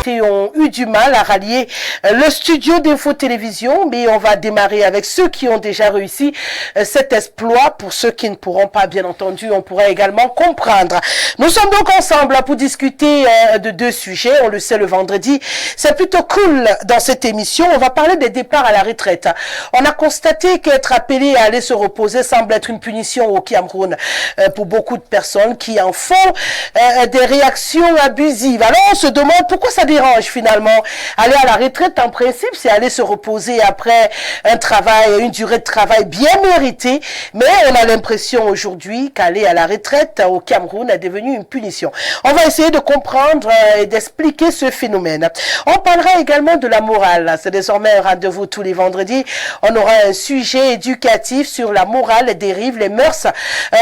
connectés ont eu du mal à rallier le studio d'Info Télévision, mais on va démarrer avec ceux qui ont déjà réussi cet exploit. Pour ceux qui ne pourront pas, bien entendu, on pourrait également comprendre. Nous sommes donc ensemble pour discuter de deux sujets. On le sait, le vendredi, c'est plutôt cool dans cette émission. On va parler des départs à la retraite. On a constaté qu'être appelé à aller se reposer semble être une punition au Cameroun pour beaucoup de personnes qui en font des réactions abusives. Alors on se demande pourquoi ça dérange finalement. Aller à la retraite, en principe, c'est aller se reposer après un travail, une durée de travail bien méritée. Mais on a l'impression aujourd'hui qu'aller à la retraite au Cameroun est devenu une punition. On va essayer de comprendre et d'expliquer ce phénomène. On parlera également de la morale. C'est désormais un rendez-vous tous les vendredis. On aura un sujet éducatif sur la morale, les dérives, les mœurs,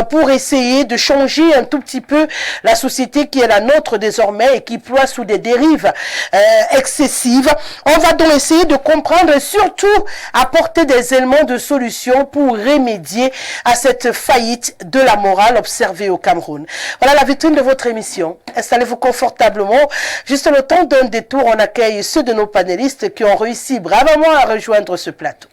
pour essayer de changer un tout petit peu la société qui est la nôtre désormais et qui ploie sous des dérives excessives. On va donc essayer de comprendre et surtout apporter des éléments de solution pour remédier à cette faillite de la morale observée au Cameroun. Voilà la vitrine de votre émission. Installez-vous confortablement. Juste le temps d'un détour, on accueille ceux de nos panélistes qui ont réussi bravement à rejoindre ce plateau.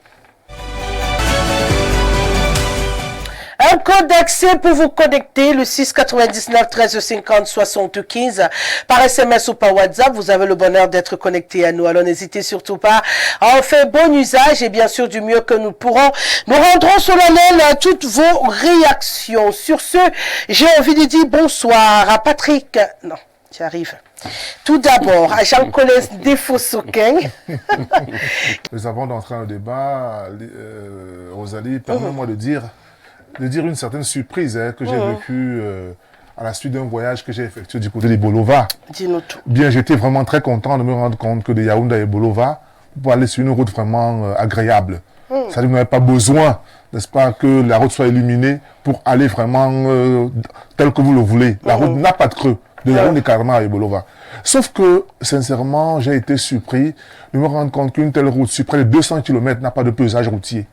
Un code d'accès pour vous connecter, le 699 13 50 75 par SMS ou par WhatsApp. Vous avez le bonheur d'être connecté à nous. Alors n'hésitez surtout pas à en faire bon usage et bien sûr du mieux que nous pourrons. Nous rendrons solennel à toutes vos réactions. Sur ce, j'ai envie de dire bonsoir à Patrick. Non, tu arrives. Tout d'abord, à Jean-Colin Desfossoquin. Nous avons d'entrer dans le débat. Rosalie, permets-moi de dire une certaine surprise que j'ai vécue à la suite d'un voyage que j'ai effectué du côté de Bolova. Dis-nous tout. Bien, j'étais vraiment très content de me rendre compte que de Yaoundé à Bolova, pour aller sur une route vraiment agréable. C'est-à-dire que vous n'avez pas besoin, n'est-ce pas, que la route soit illuminée pour aller vraiment tel que vous le voulez. La route n'a pas de creux. De Yaoundé carrément à Bolova. Sauf que, sincèrement, j'ai été surpris de me rendre compte qu'une telle route sur près de 200 km n'a pas de pesage routier.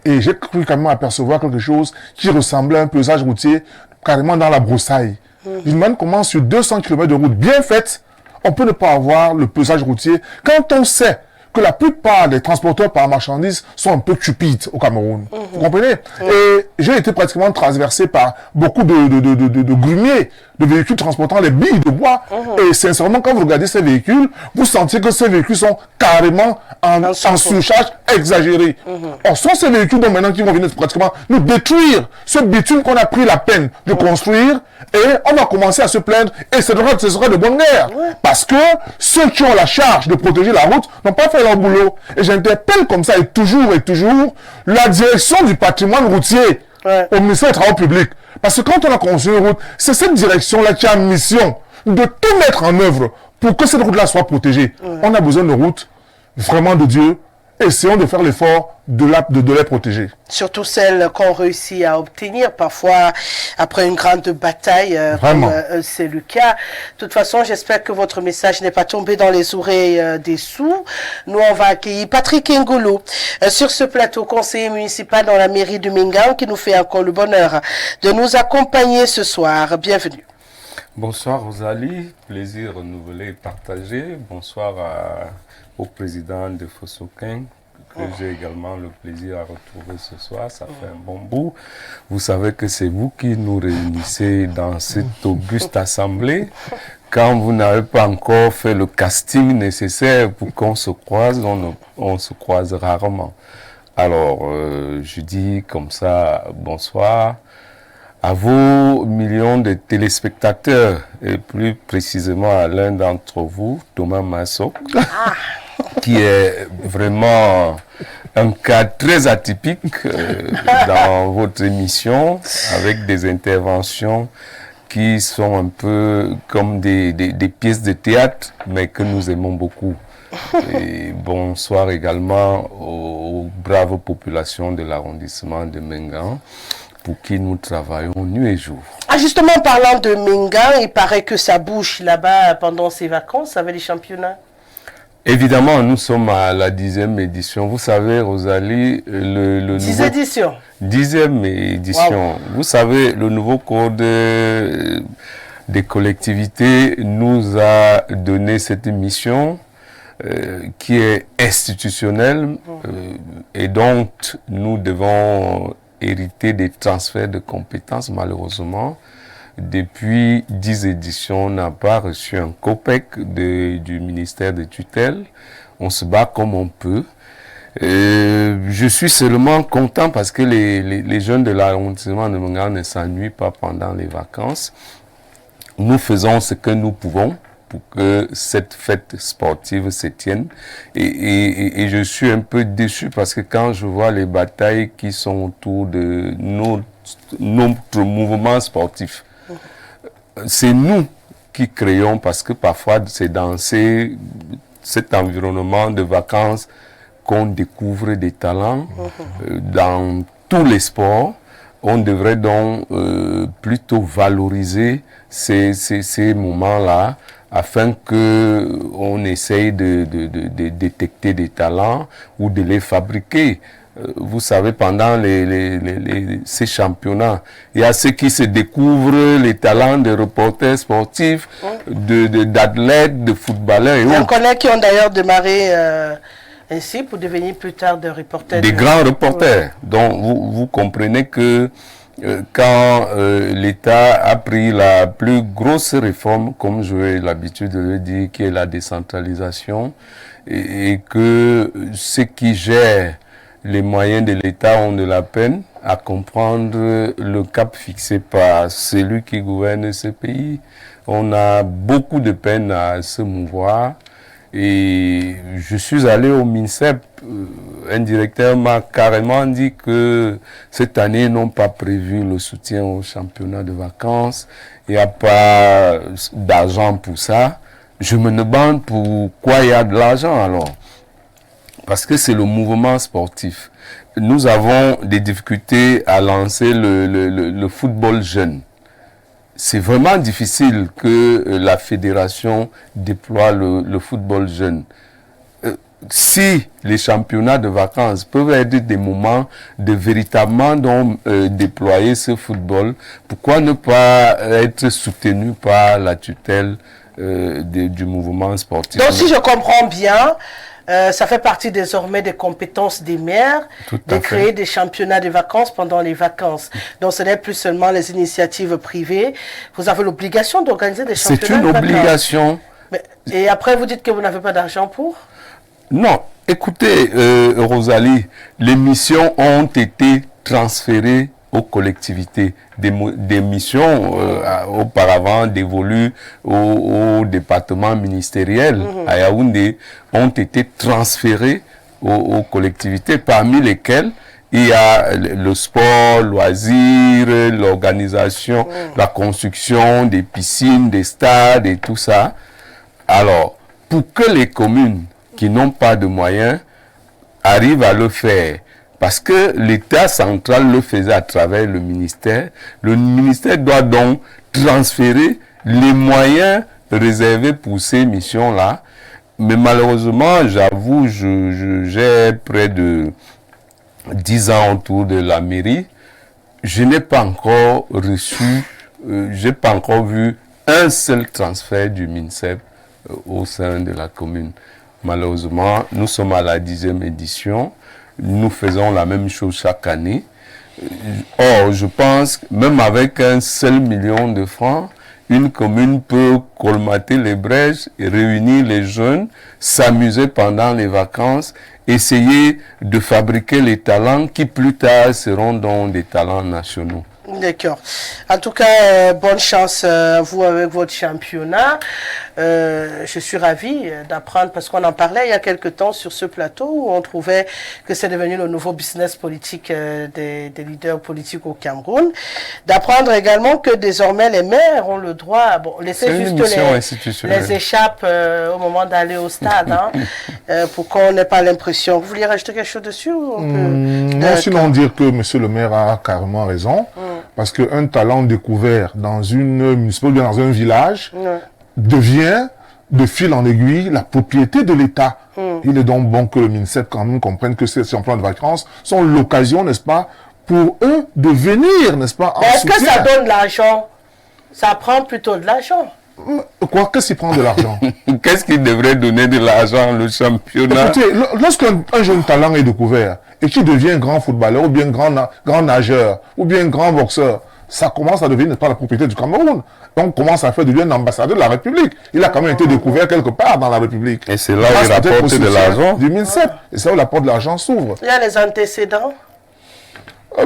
Et j'ai cru quand même apercevoir quelque chose qui ressemblait à un pesage routier carrément dans la broussaille. Je me demande comment sur 200 km de route bien faite, on peut ne pas avoir le pesage routier quand on sait que la plupart des transporteurs par marchandises sont un peu cupides au Cameroun. Vous comprenez? Et j'ai été pratiquement transversé par beaucoup de grumiers, de véhicules transportant les billes de bois. Et sincèrement, quand vous regardez ces véhicules, vous sentez que ces véhicules sont carrément en surcharge exagérée. Or, sont ces véhicules donc maintenant qui vont venir pratiquement nous détruire ce bitume qu'on a pris la peine de construire, et on va commencer à se plaindre, et ce sera de bonne guerre. Parce que ceux qui ont la charge de protéger la route n'ont pas fait leur boulot. Et j'interpelle comme ça, et toujours, la direction du patrimoine routier au ministère des Travaux publics. Parce que quand on a construit une route, c'est cette direction-là qui a mission de tout mettre en œuvre pour que cette route-là soit protégée. On a besoin de routes, vraiment de Dieu. Essayons de faire l'effort de les protéger. Surtout celles qu'on réussit à obtenir, parfois après une grande bataille, c'est le cas. De toute façon, j'espère que votre message n'est pas tombé dans les oreilles des sourds. Nous, on va accueillir Patrick Ngolo sur ce plateau, conseiller municipal dans la mairie de Mingan, qui nous fait encore le bonheur de nous accompagner ce soir. Bienvenue. Bonsoir Rosalie, plaisir renouvelé et partagé. Bonsoir au président de Fossoquin, que j'ai également le plaisir à retrouver ce soir. Ça fait un bon bout. Vous savez que c'est vous qui nous réunissez dans cette auguste assemblée. Quand vous n'avez pas encore fait le casting nécessaire pour qu'on se croise, on se croise rarement. Alors, je dis comme ça, bonsoir à vos millions de téléspectateurs, et plus précisément à l'un d'entre vous, Thomas Massok, qui est vraiment un cas très atypique dans votre émission, avec des interventions qui sont un peu comme des pièces de théâtre, mais que nous aimons beaucoup. Et bonsoir également aux braves populations de l'arrondissement de Mingan, pour qui nous travaillons nuit et jour. Ah, justement, parlant de Mingan, il paraît que ça bouge là-bas pendant ses vacances avec les championnats. Évidemment, nous sommes à la 10e édition. Vous savez, Rosalie, le 10 éditions. 10e édition. Wow. Vous savez, le nouveau code des collectivités nous a donné cette mission qui est institutionnelle et donc nous devons hériter des transferts de compétences malheureusement. Depuis 10 éditions, on n'a pas reçu un copec du ministère de tutelle. On se bat comme on peut. Je suis seulement content parce que les jeunes de l'arrondissement de Mongala ne s'ennuient pas pendant les vacances. Nous faisons ce que nous pouvons pour que cette fête sportive se tienne. Et je suis un peu déçu parce que quand je vois les batailles qui sont autour de notre mouvement sportif, c'est nous qui créons parce que parfois c'est dans cet environnement de vacances qu'on découvre des talents dans tous les sports. On devrait donc plutôt valoriser ces moments-là afin qu'on essaye de détecter des talents ou de les fabriquer. Vous savez, pendant ces championnats, il y a ceux qui se découvrent les talents de reporters sportifs, d'athlètes, de footballeurs et autres. On connaît qui ont d'ailleurs démarré ainsi pour devenir plus tard des reporters. Des grands reporters. Donc vous comprenez que quand l'État a pris la plus grosse réforme, comme j'ai l'habitude de le dire, qui est la décentralisation, et que ceux qui gèrent les moyens de l'État ont de la peine à comprendre le cap fixé par celui qui gouverne ce pays. On a beaucoup de peine à se mouvoir. Et je suis allé au MINSEP, un directeur m'a carrément dit que cette année, ils n'ont pas prévu le soutien au championnat de vacances. Il n'y a pas d'argent pour ça. Je me demande pourquoi il y a de l'argent alors. Parce que c'est le mouvement sportif. Nous avons des difficultés à lancer le football jeune. C'est vraiment difficile que la fédération déploie le football jeune. Si les championnats de vacances peuvent être des moments de véritablement déployer ce football, pourquoi ne pas être soutenu par la tutelle du mouvement sportif? Donc si je comprends bien, ça fait partie désormais des compétences des maires de créer des championnats de vacances pendant les vacances. Donc ce n'est plus seulement les initiatives privées. Vous avez l'obligation d'organiser des championnats de vacances. C'est une obligation. Et après vous dites que vous n'avez pas d'argent pour? Non. Écoutez, Rosalie, les missions ont été transférées aux collectivités. Des missions auparavant dévolues au département ministériel à Yaoundé ont été transférées aux collectivités, parmi lesquelles il y a le sport, loisirs, l'organisation, la construction des piscines, des stades et tout ça. Alors, pour que les communes qui n'ont pas de moyens arrivent à le faire, parce que l'État central le faisait à travers le ministère doit donc transférer les moyens réservés pour ces missions-là. Mais malheureusement, j'avoue, j'ai près de 10 ans autour de la mairie. Je n'ai pas encore reçu, j'ai pas encore vu un seul transfert du MINSEP au sein de la commune. Malheureusement, nous sommes à la 10e édition. Nous faisons la même chose chaque année. Or, je pense que même avec un seul million de francs, une commune peut colmater les brèches et réunir les jeunes, s'amuser pendant les vacances, essayer de fabriquer les talents qui plus tard seront donc des talents nationaux. D'accord. En tout cas, bonne chance à vous avec votre championnat. Je suis ravie d'apprendre, parce qu'on en parlait il y a quelque temps sur ce plateau, où on trouvait que c'est devenu le nouveau business politique des leaders politiques au Cameroun. D'apprendre également que désormais les maires ont le droit, bon, laisser juste les échappes au moment d'aller au stade, pour qu'on n'ait pas l'impression. Vous vouliez rajouter quelque chose dessus non, sinon dire que monsieur le maire a carrément raison. Parce qu'un talent découvert dans une municipalité, dans un village, devient, de fil en aiguille, la propriété de l'État. Il est donc bon que le MINSEP quand même comprenne que ces championnats de vacances sont l'occasion, n'est-ce pas, pour eux de venir, n'est-ce pas, en Est-ce que ça donne l'argent? Ça prend plutôt de l'argent. Quoi? Qu'est-ce qui prend de l'argent? Qu'est-ce qui devrait donner de l'argent, le championnat? Écoutez, lorsqu'un jeune talent est découvert et qu'il devient grand footballeur, ou bien grand nageur, ou bien grand boxeur, ça commence à devenir, n'est-pas, la propriété du Cameroun. Donc, on commence à faire de lui un ambassadeur de la République. Il a quand même été découvert quelque part dans la République. Et c'est là où il rapporte de l'argent. 2007. Et c'est là où la porte de l'argent s'ouvre. Il y a les antécédents.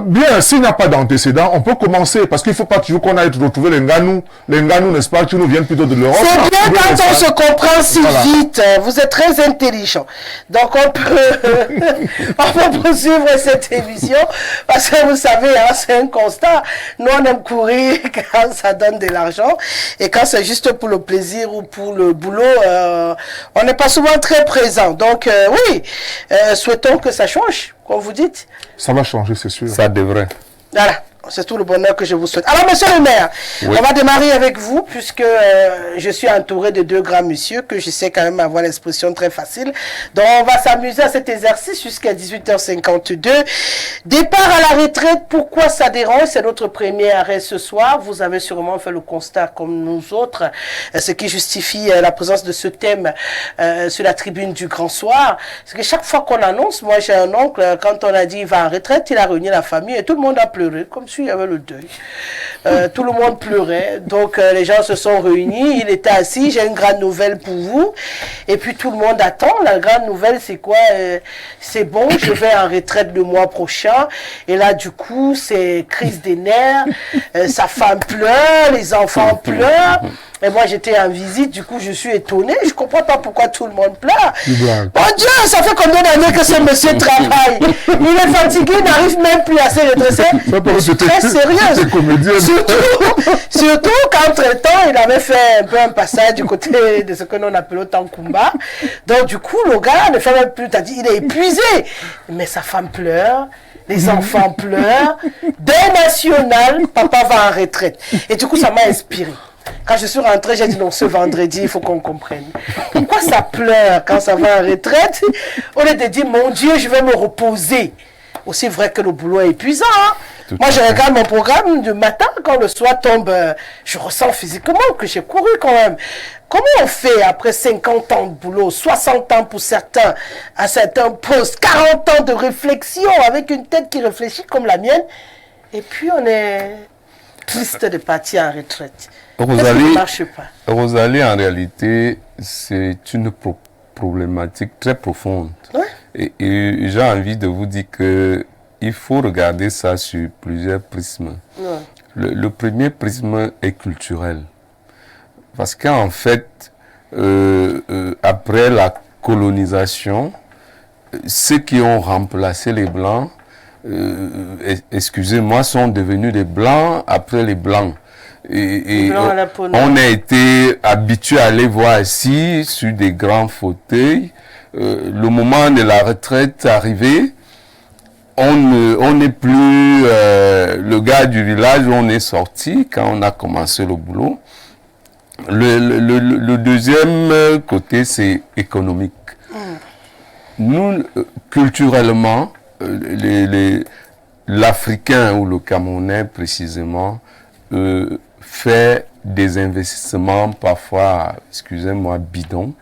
Bien, s'il n'y a pas d'antécédent, on peut commencer, parce qu'il ne faut pas toujours qu'on aille retrouver les Nganou, n'est-ce pas, qui nous viennent plutôt de l'Europe. C'est bien quand on se comprend si vite. Vous êtes très intelligent. Donc on peut poursuivre cette émission, parce que vous savez, hein, c'est un constat. Nous, on aime courir quand ça donne de l'argent, et quand c'est juste pour le plaisir ou pour le boulot, on n'est pas souvent très présent. Donc oui, souhaitons que ça change, comme vous dites. Ça va changer, c'est sûr. Ça devrait. Voilà, c'est tout le bonheur que je vous souhaite. Alors, monsieur le maire, oui, on va démarrer avec vous, puisque je suis entouré de deux grands messieurs, que je sais quand même avoir l'expression très facile. Donc, on va s'amuser à cet exercice jusqu'à 18h52. Départ à la retraite, pourquoi ça dérange? C'est notre premier arrêt ce soir. Vous avez sûrement fait le constat comme nous autres, ce qui justifie la présence de ce thème sur la tribune du Grand Soir. Parce que chaque fois qu'on annonce, moi j'ai un oncle, quand on a dit il va en retraite, il a réuni la famille et tout le monde a pleuré, comme s'il y avait le deuil. Tout le monde pleurait, donc les gens se sont réunis, il était assis, j'ai une grande nouvelle pour vous. Et puis tout le monde attend. La grande nouvelle, c'est quoi? C'est bon, je vais en retraite le mois prochain. Et là, du coup, c'est crise des nerfs, sa femme pleure, les enfants pleurent. Et moi, j'étais en visite, du coup, je suis étonné. Je ne comprends pas pourquoi tout le monde pleure. Mon Dieu, ça fait combien d'années que ce monsieur travaille? Il est fatigué, il n'arrive même plus à se redresser. Je suis très sérieuse. Surtout qu'entre-temps, il avait fait un peu un passage du côté de ce que l'on appelle au Tankumba. Donc, du coup, le gars ne fait même plus. T'as dit, il est épuisé. Mais sa femme pleure. Les enfants pleurent. Dès national, papa va en retraite. Et du coup, ça m'a inspiré. Quand je suis rentrée, j'ai dit non, ce vendredi, il faut qu'on comprenne. Pourquoi ça pleure quand ça va en retraite? Au lieu de dire, mon Dieu, je vais me reposer. Aussi vrai que le boulot est épuisant. Hein? Moi, je regarde mon programme du matin, quand le soir tombe, je ressens physiquement que j'ai couru quand même. Comment on fait après 50 ans de boulot, 60 ans pour certains, à certains postes, 40 ans de réflexion avec une tête qui réfléchit comme la mienne, et puis on est triste de partir en retraite. Rosalie, en réalité, c'est une problématique très profonde. Ouais. Et j'ai envie de vous dire qu'il faut regarder ça sur plusieurs prismes. Ouais. Le premier prisme est culturel. Parce qu'en fait, après la colonisation, ceux qui ont remplacé les Blancs, excusez-moi, sont devenus des Blancs après les Blancs. Et on a été habitué à les voir assis sur des grands fauteuils. Le moment de la retraite arrivé, on n'est plus le gars du village où on est sorti quand on a commencé le boulot. Le deuxième côté, c'est économique. Nous, culturellement, l'Africain ou le Camerounais précisément, fait des investissements parfois, excusez-moi, bidons.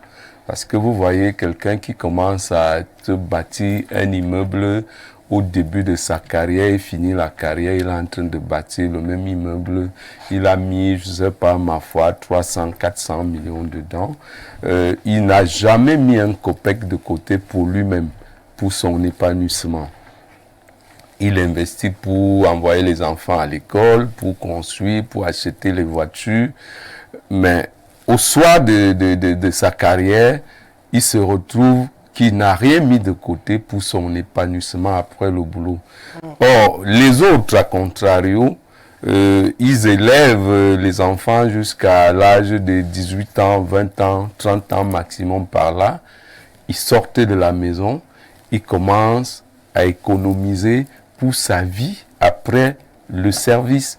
Parce que vous voyez quelqu'un qui commence à te bâtir un immeuble au début de sa carrière, il finit la carrière, il est en train de bâtir le même immeuble. Il a mis, je ne sais pas, ma foi, 300, 400 millions dedans. Il n'a jamais mis un copec de côté pour lui-même, pour son épanouissement. Il investit pour envoyer les enfants à l'école, pour construire, pour acheter les voitures. Mais au soir de sa carrière, il se retrouve qu'il n'a rien mis de côté pour son épanouissement après le boulot. Or, les autres, à contrario, ils élèvent les enfants jusqu'à l'âge de 18 ans, 20 ans, 30 ans maximum par là. Ils sortent de la maison, ils commencent à économiser pour sa vie après le service.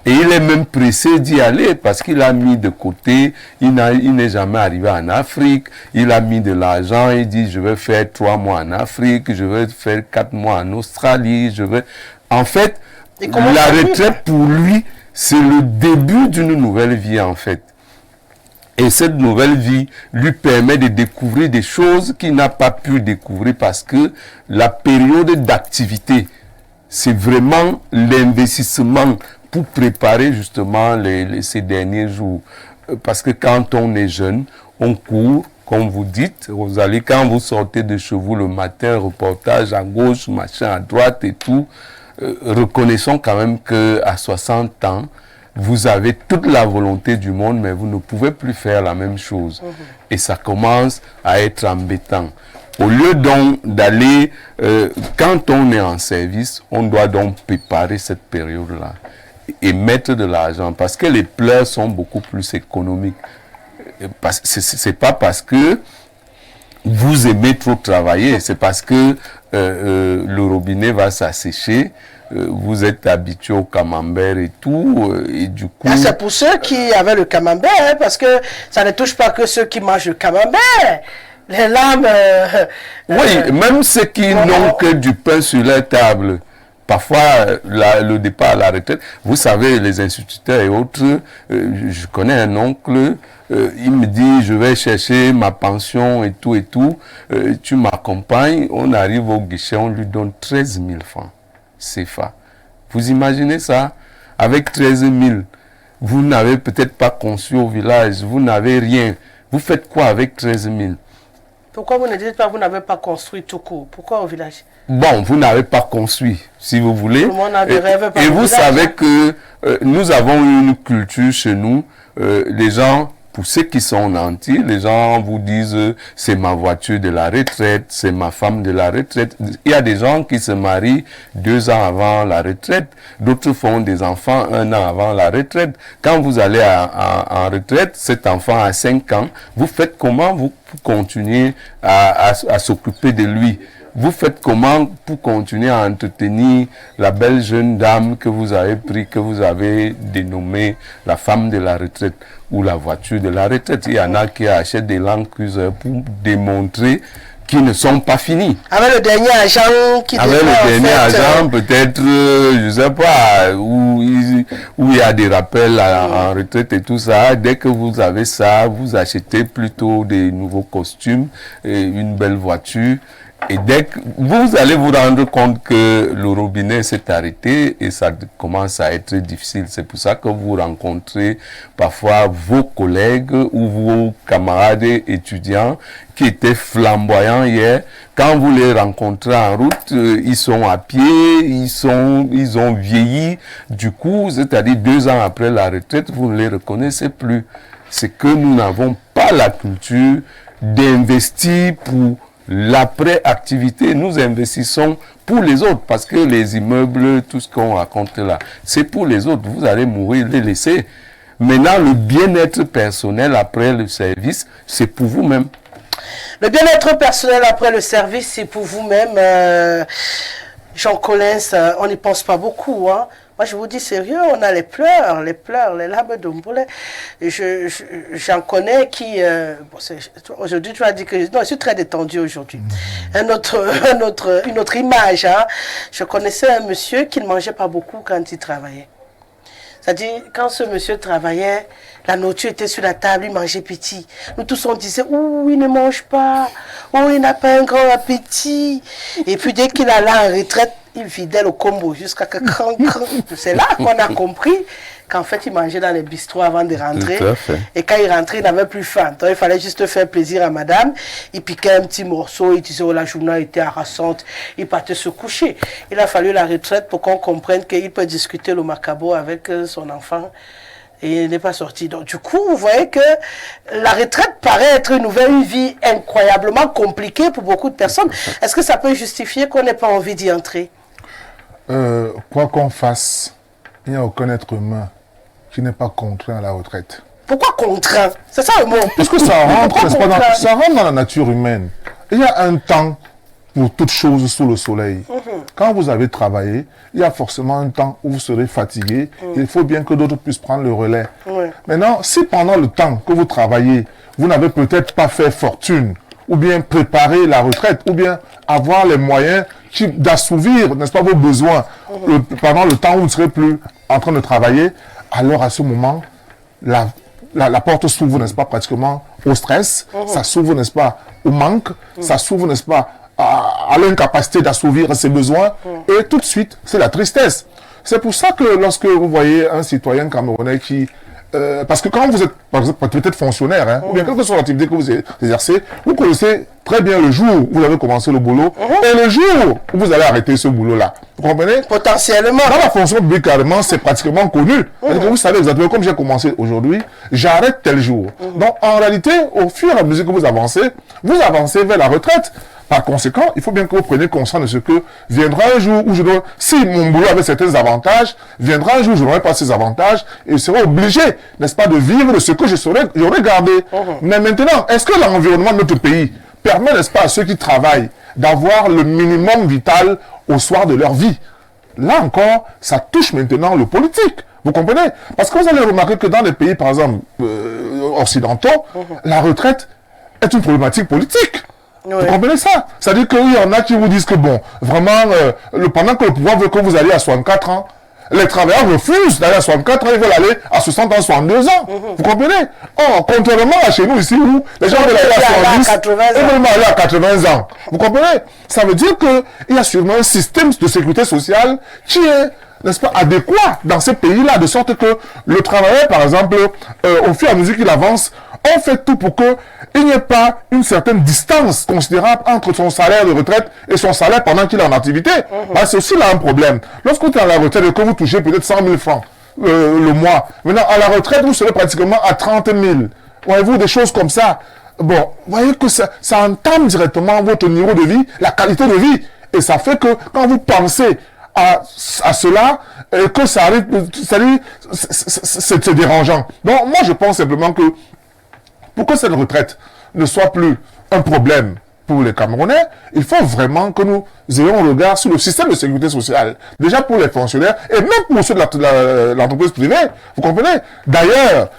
Et il est même pressé d'y aller parce qu'il a mis de côté, il n'est jamais arrivé en Afrique, il a mis de l'argent, il dit je vais faire 3 mois en Afrique, je vais faire 4 mois en Australie, En fait, la retraite pour lui, c'est le début d'une nouvelle vie en fait. Et cette nouvelle vie lui permet de découvrir des choses qu'il n'a pas pu découvrir parce que la période d'activité, c'est vraiment l'investissement pour préparer justement ces derniers jours. Parce que quand on est jeune, on court, comme vous dites, Rosalie, quand vous sortez de chez vous le matin, reportage à gauche, machin à droite et tout, reconnaissons quand même qu'à 60 ans, vous avez toute la volonté du monde, mais vous ne pouvez plus faire la même chose. Et ça commence à être embêtant. Au lieu donc d'aller, quand on est en service, on doit donc préparer cette période-là et mettre de l'argent parce que les pleurs sont beaucoup plus économiques. C'est pas parce que vous aimez trop travailler, c'est parce que le robinet va s'assécher. Vous êtes habitué au camembert et tout, et du coup... Ah, c'est pour ceux qui avaient le camembert, hein, parce que ça ne touche pas que ceux qui mangent le camembert. Les lames... oui, même ceux qui n'ont que du pain sur leur table. Parfois, le départ à la retraite, vous savez, les instituteurs et autres, je connais un oncle, il me dit, je vais chercher ma pension et tout, tu m'accompagnes, on arrive au guichet, on lui donne 13 000 francs. CFA. Vous imaginez ça? Avec 13 000, vous n'avez peut-être pas conçu au village, vous n'avez rien. Vous faites quoi avec 13 000? Pourquoi vous ne dites pas que vous n'avez pas construit tout court? Pourquoi au village? Bon, vous n'avez pas construit, si vous voulez. Tout le monde a des rêves par et le vous village, savez hein? que nous avons une culture chez nous, les gens... Pour ceux qui sont nantis, les gens vous disent c'est ma voiture de la retraite, c'est ma femme de la retraite. Il y a des gens qui se marient 2 ans avant la retraite, d'autres font des enfants 1 an avant la retraite. Quand vous allez en retraite, cet enfant a 5 ans, vous faites comment vous continuez à s'occuper de lui? Vous faites comment pour continuer à entretenir la belle jeune dame que vous avez pris, que vous avez dénommée la femme de la retraite ou la voiture de la retraite? Il y en a qui achètent des Land Cruiser pour démontrer qu'ils ne sont pas finis. Avec le dernier agent qui avec le dernier agent, peut-être, je sais pas, où il y a des rappels en retraite et tout ça. Dès que vous avez ça, vous achetez plutôt des nouveaux costumes et une belle voiture. Et dès que vous allez vous rendre compte que le robinet s'est arrêté et ça commence à être difficile. C'est pour ça que vous rencontrez parfois vos collègues ou vos camarades étudiants qui étaient flamboyants hier. Quand vous les rencontrez en route, ils sont à pied, ils ont vieilli. Du coup, c'est-à-dire 2 ans après la retraite, vous ne les reconnaissez plus. C'est que nous n'avons pas la culture d'investir pour l'après-activité. Nous investissons pour les autres parce que les immeubles, tout ce qu'on raconte là, c'est pour les autres. Vous allez mourir, les laisser. Maintenant, le bien-être personnel après le service, c'est pour vous-même. Le bien-être personnel après le service, c'est pour vous-même. Jean Collins, on n'y pense pas beaucoup, hein. Moi, je vous dis sérieux, on a les pleurs, les larmes d'Omboulet. J'en connais qui... aujourd'hui, tu vas dire que... Non, je suis très détendu aujourd'hui. Une autre image. Hein. Je connaissais un monsieur qui ne mangeait pas beaucoup quand il travaillait. C'est-à-dire, quand ce monsieur travaillait, la nourriture était sur la table, il mangeait petit. Nous tous, on disait, ouh, il ne mange pas. Oh, il n'a pas un grand appétit. Et puis, dès qu'il allait en retraite, il vidait le combo jusqu'à que c'est là qu'on a compris qu'en fait, il mangeait dans les bistrots avant de rentrer. Et quand il rentrait, il n'avait plus faim. Donc, il fallait juste faire plaisir à madame. Il piquait un petit morceau, il disait, oh, la journée était harassante. Il partait se coucher. Il a fallu la retraite pour qu'on comprenne qu'il peut discuter le macabo avec son enfant. Et il n'est pas sorti. Donc, du coup, vous voyez que la retraite paraît être une vie incroyablement compliquée pour beaucoup de personnes. Est-ce que ça peut justifier qu'on n'ait pas envie d'y entrer? Quoi qu'on fasse, il n'y a aucun être humain qui n'est pas contraint à la retraite. Pourquoi contraint? C'est ça le mot. Parce que ça rentre, ça rentre dans la nature humaine. Il y a un temps pour toute chose sous le soleil. Quand vous avez travaillé, il y a forcément un temps où vous serez fatigué. Il faut bien que d'autres puissent prendre le relais. Maintenant, si pendant le temps que vous travaillez, vous n'avez peut-être pas fait fortune, ou bien préparer la retraite, ou bien avoir les moyens d'assouvir, n'est-ce pas, vos besoins pendant le temps où vous ne serez plus en train de travailler, alors à ce moment, la porte s'ouvre, n'est-ce pas, pratiquement au stress, ça s'ouvre, n'est-ce pas, au manque, ça s'ouvre, n'est-ce pas, à l'incapacité d'assouvir ses besoins, et tout de suite, c'est la tristesse. C'est pour ça que lorsque vous voyez un citoyen camerounais qui... parce que quand vous êtes, par exemple, peut-être fonctionnaire, hein, ou bien quelle que soit l'activité que vous exercez, vous connaissez très bien le jour où vous avez commencé le boulot et le jour où vous allez arrêter ce boulot-là. Vous comprenez? Potentiellement. Dans la fonction publique, carrément, c'est pratiquement connu. Vous savez exactement, comme j'ai commencé aujourd'hui, j'arrête tel jour. Donc, en réalité, au fur et à mesure que vous avancez vers la retraite. Par conséquent, il faut bien que vous preniez conscience de ce que viendra un jour où je dois, si mon boulot avait certains avantages, viendra un jour où je n'aurai pas ces avantages et je serai obligé, n'est-ce pas, de vivre de ce que j'aurais gardé. Mais maintenant, est-ce que l'environnement de notre pays permet, n'est-ce pas, à ceux qui travaillent d'avoir le minimum vital au soir de leur vie? Là encore, ça touche maintenant le politique. Vous comprenez? Parce que vous allez remarquer que dans les pays, par exemple, occidentaux, la retraite est une problématique politique. Oui. Vous comprenez ça? C'est-à-dire qu'il y en a qui vous disent que bon, vraiment, pendant que le pouvoir veut que vous alliez à 64 ans, les travailleurs refusent d'aller à 64 ans, ils veulent aller à 60 ans, 62 ans. Vous comprenez? Or, contrairement à chez nous ici, où les gens veulent aller à 70, ils veulent aller à 80 ans. Vous comprenez? Ça veut dire qu'il y a sûrement un système de sécurité sociale qui est, n'est-ce pas, adéquat dans ces pays-là, de sorte que le travailleur, par exemple, au fur et à mesure qu'il avance, on fait tout pour qu'il n'y ait pas une certaine distance considérable entre son salaire de retraite et son salaire pendant qu'il est en activité. C'est aussi là un problème. Lorsque vous êtes à la retraite et que vous touchez peut-être 100 000 francs le mois, maintenant à la retraite, vous serez pratiquement à 30 000. Voyez-vous, des choses comme ça. Bon, vous voyez que ça entame directement votre niveau de vie, la qualité de vie. Et ça fait que quand vous pensez à cela, que ça arrive, c'est dérangeant. Donc moi je pense simplement que pour que cette retraite ne soit plus un problème pour les Camerounais, il faut vraiment que nous ayons un regard sur le système de sécurité sociale. Déjà pour les fonctionnaires et même pour ceux de l'entreprise privée. Vous comprenez? D'ailleurs,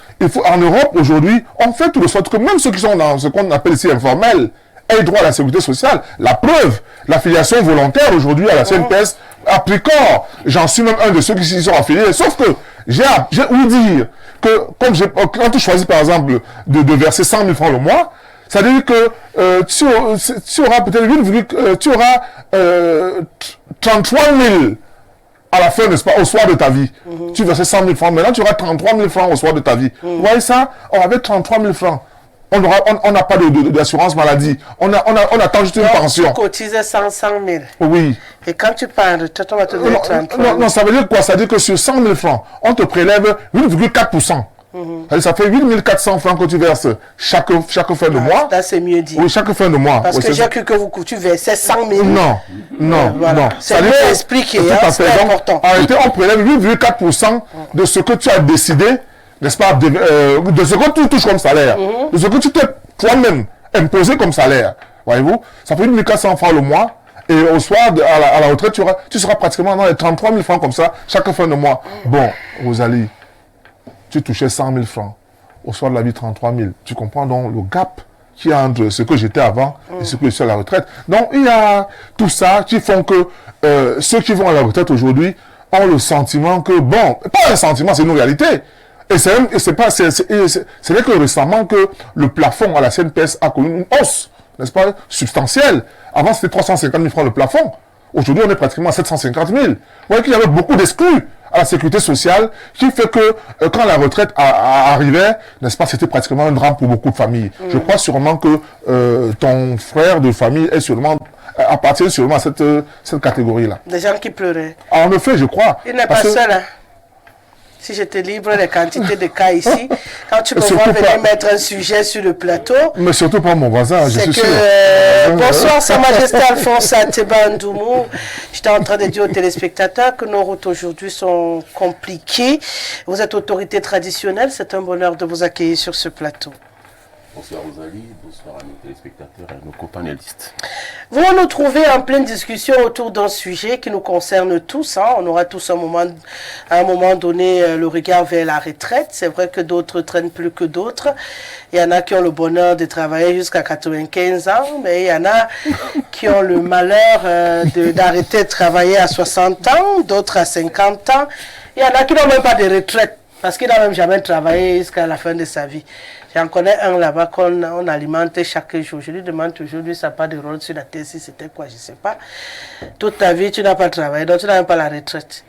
en Europe aujourd'hui, on fait tout de sorte que même ceux qui sont dans ce qu'on appelle ici informel aient droit à la sécurité sociale. La preuve, l'affiliation volontaire aujourd'hui à la CNPS a pris corps. J'en suis même un de ceux qui s'y sont affiliés. Sauf que j'ai ouï dire que quand tu choisis par exemple de verser 100 000 francs le mois, ça veut dire que tu auras peut-être tu auras 33 000 à la fin, n'est-ce pas, au soir de ta vie. Tu versais 100 000 francs, maintenant tu auras 33 000 francs au soir de ta vie. Vous voyez ça? On avait 33 000 francs. On n'a pas d'assurance maladie. On attend juste une pension. Tu cotisais 100 000. Oui. Et quand tu pars de toi, on va te donner 33 000. Non, ça veut dire quoi? Ça veut dire que sur 100 000 francs, on te prélève 8,4%. Ça fait 8 400 francs que tu verses chaque fin de mois. Là, c'est mieux dit. Oui, chaque fin de mois. Parce que j'ai cru que tu versais 100 000. Non. C'est mieux expliqué, c'est important. En réalité, on prélève 8,4% de ce que tu as décidé, n'est-ce pas, de ce que tu touches comme salaire, de ce que tu t'es toi-même imposé comme salaire. Voyez-vous, ça fait 8 400 francs le mois. Et au soir, à la retraite, tu seras pratiquement dans les 33 000 francs comme ça, chaque fin de mois. Bon, Rosalie, tu touchais 100 000 francs. Au soir de la vie, 33 000. Tu comprends donc le gap qu'il y a entre ce que j'étais avant et ce que je suis à la retraite. Donc, il y a tout ça qui font que ceux qui vont à la retraite aujourd'hui ont le sentiment que, bon, pas un sentiment, c'est une réalité. Et ce n'est que récemment que le plafond à la CNPS a connu une hausse, n'est-ce pas, substantielle. Avant, c'était 350 000 francs le plafond. Aujourd'hui, on est pratiquement à 750 000. Vous voyez qu'il y avait beaucoup d'exclus à la sécurité sociale, qui fait que quand la retraite arrivait, n'est-ce pas, c'était pratiquement un drame pour beaucoup de familles. Je crois sûrement que ton frère de famille appartient sûrement à cette catégorie-là. Des gens qui pleuraient. En effet, je crois. Il n'est pas seul, hein. Si je te livre les quantités de cas ici, quand tu me vois venir mettre un sujet sur le plateau... Mais surtout pas mon voisin, je suis sûr. Bonsoir, Sa Majesté Alphonse Ateba Ndoumou. J'étais en train de dire aux téléspectateurs que nos routes aujourd'hui sont compliquées. Vous êtes autorité traditionnelle, c'est un bonheur de vous accueillir sur ce plateau. Bonsoir Rosalie, bonsoir à nos téléspectateurs et à nos copanélistes. Vous nous trouvez en pleine discussion autour d'un sujet qui nous concerne tous. On aura tous à un moment donné le regard vers la retraite. C'est vrai que d'autres traînent plus que d'autres. Il y en a qui ont le bonheur de travailler jusqu'à 95 ans, mais il y en a qui ont le malheur d'arrêter de travailler à 60 ans, d'autres à 50 ans. Il y en a qui n'ont même pas de retraite. Parce qu'il n'a même jamais travaillé jusqu'à la fin de sa vie. J'en connais un là-bas qu'on alimente chaque jour. Je lui demande toujours, lui, ça n'a pas de rôle sur la terre, si c'était quoi, je ne sais pas. Toute ta vie, tu n'as pas travaillé, donc tu n'as même pas la retraite.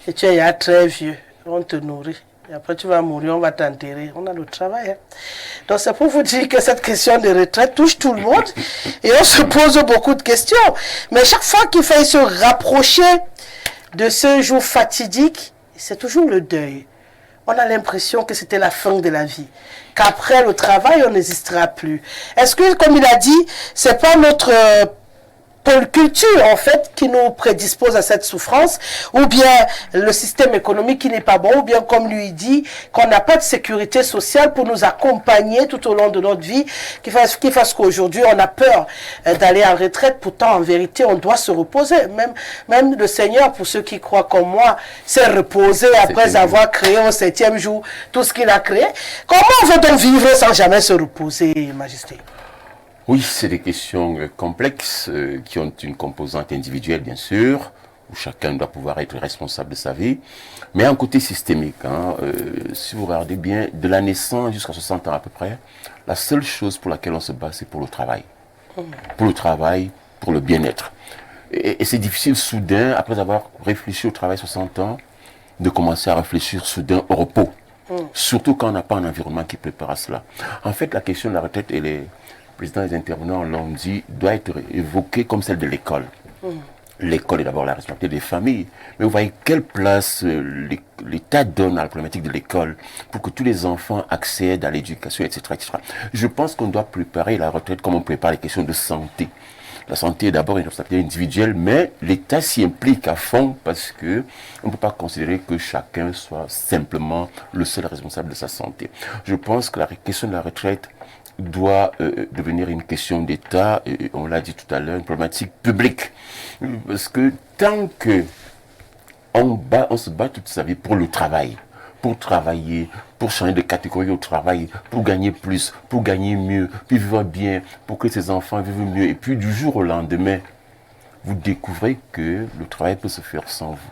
Et tu es là très vieux, on te nourrit. Et après, tu vas mourir, on va t'enterrer. On a le travail. Hein. Donc, c'est pour vous dire que cette question de retraite touche tout le monde. Et on se pose beaucoup de questions. Mais chaque fois qu'il faut se rapprocher de ce jour fatidique, c'est toujours le deuil. On a l'impression que c'était la fin de la vie. Qu'après le travail, on n'existera plus. Est-ce que, comme il a dit, c'est pas notre culture, en fait, qui nous prédispose à cette souffrance, ou bien le système économique qui n'est pas bon, ou bien, comme lui dit, qu'on n'a pas de sécurité sociale pour nous accompagner tout au long de notre vie, qui fasse qu'aujourd'hui, on a peur d'aller en retraite. Pourtant, en vérité, on doit se reposer. Même le Seigneur, pour ceux qui croient comme moi, s'est reposé après avoir créé au 7e jour tout ce qu'il a créé. Comment veut-on vivre sans jamais se reposer, Majesté? Oui, c'est des questions complexes qui ont une composante individuelle, bien sûr, où chacun doit pouvoir être responsable de sa vie, mais un côté systémique. Si vous regardez bien, de la naissance jusqu'à 60 ans à peu près, la seule chose pour laquelle on se bat, c'est pour le travail. Pour le travail, pour le bien-être. Et c'est difficile soudain, après avoir réfléchi au travail 60 ans, de commencer à réfléchir soudain au repos. Surtout quand on n'a pas un environnement qui prépare à cela. En fait, la question de la retraite, elle est... Le président des intervenants l'ont dit, doit être évoquée comme celle de l'école. L'école est d'abord la responsabilité des familles. Mais vous voyez quelle place l'État donne à la problématique de l'école pour que tous les enfants accèdent à l'éducation, etc., etc. Je pense qu'on doit préparer la retraite comme on prépare les questions de santé. La santé est d'abord une responsabilité individuelle, mais l'État s'y implique à fond parce que on ne peut pas considérer que chacun soit simplement le seul responsable de sa santé. Je pense que la question de la retraite doit devenir une question d'État, et on l'a dit tout à l'heure, une problématique publique. Parce que tant que on se bat toute sa vie pour le travail, pour travailler, pour changer de catégorie au travail, pour gagner plus, pour gagner mieux, puis vivre bien, pour que ses enfants vivent mieux. Et puis du jour au lendemain, vous découvrez que le travail peut se faire sans vous.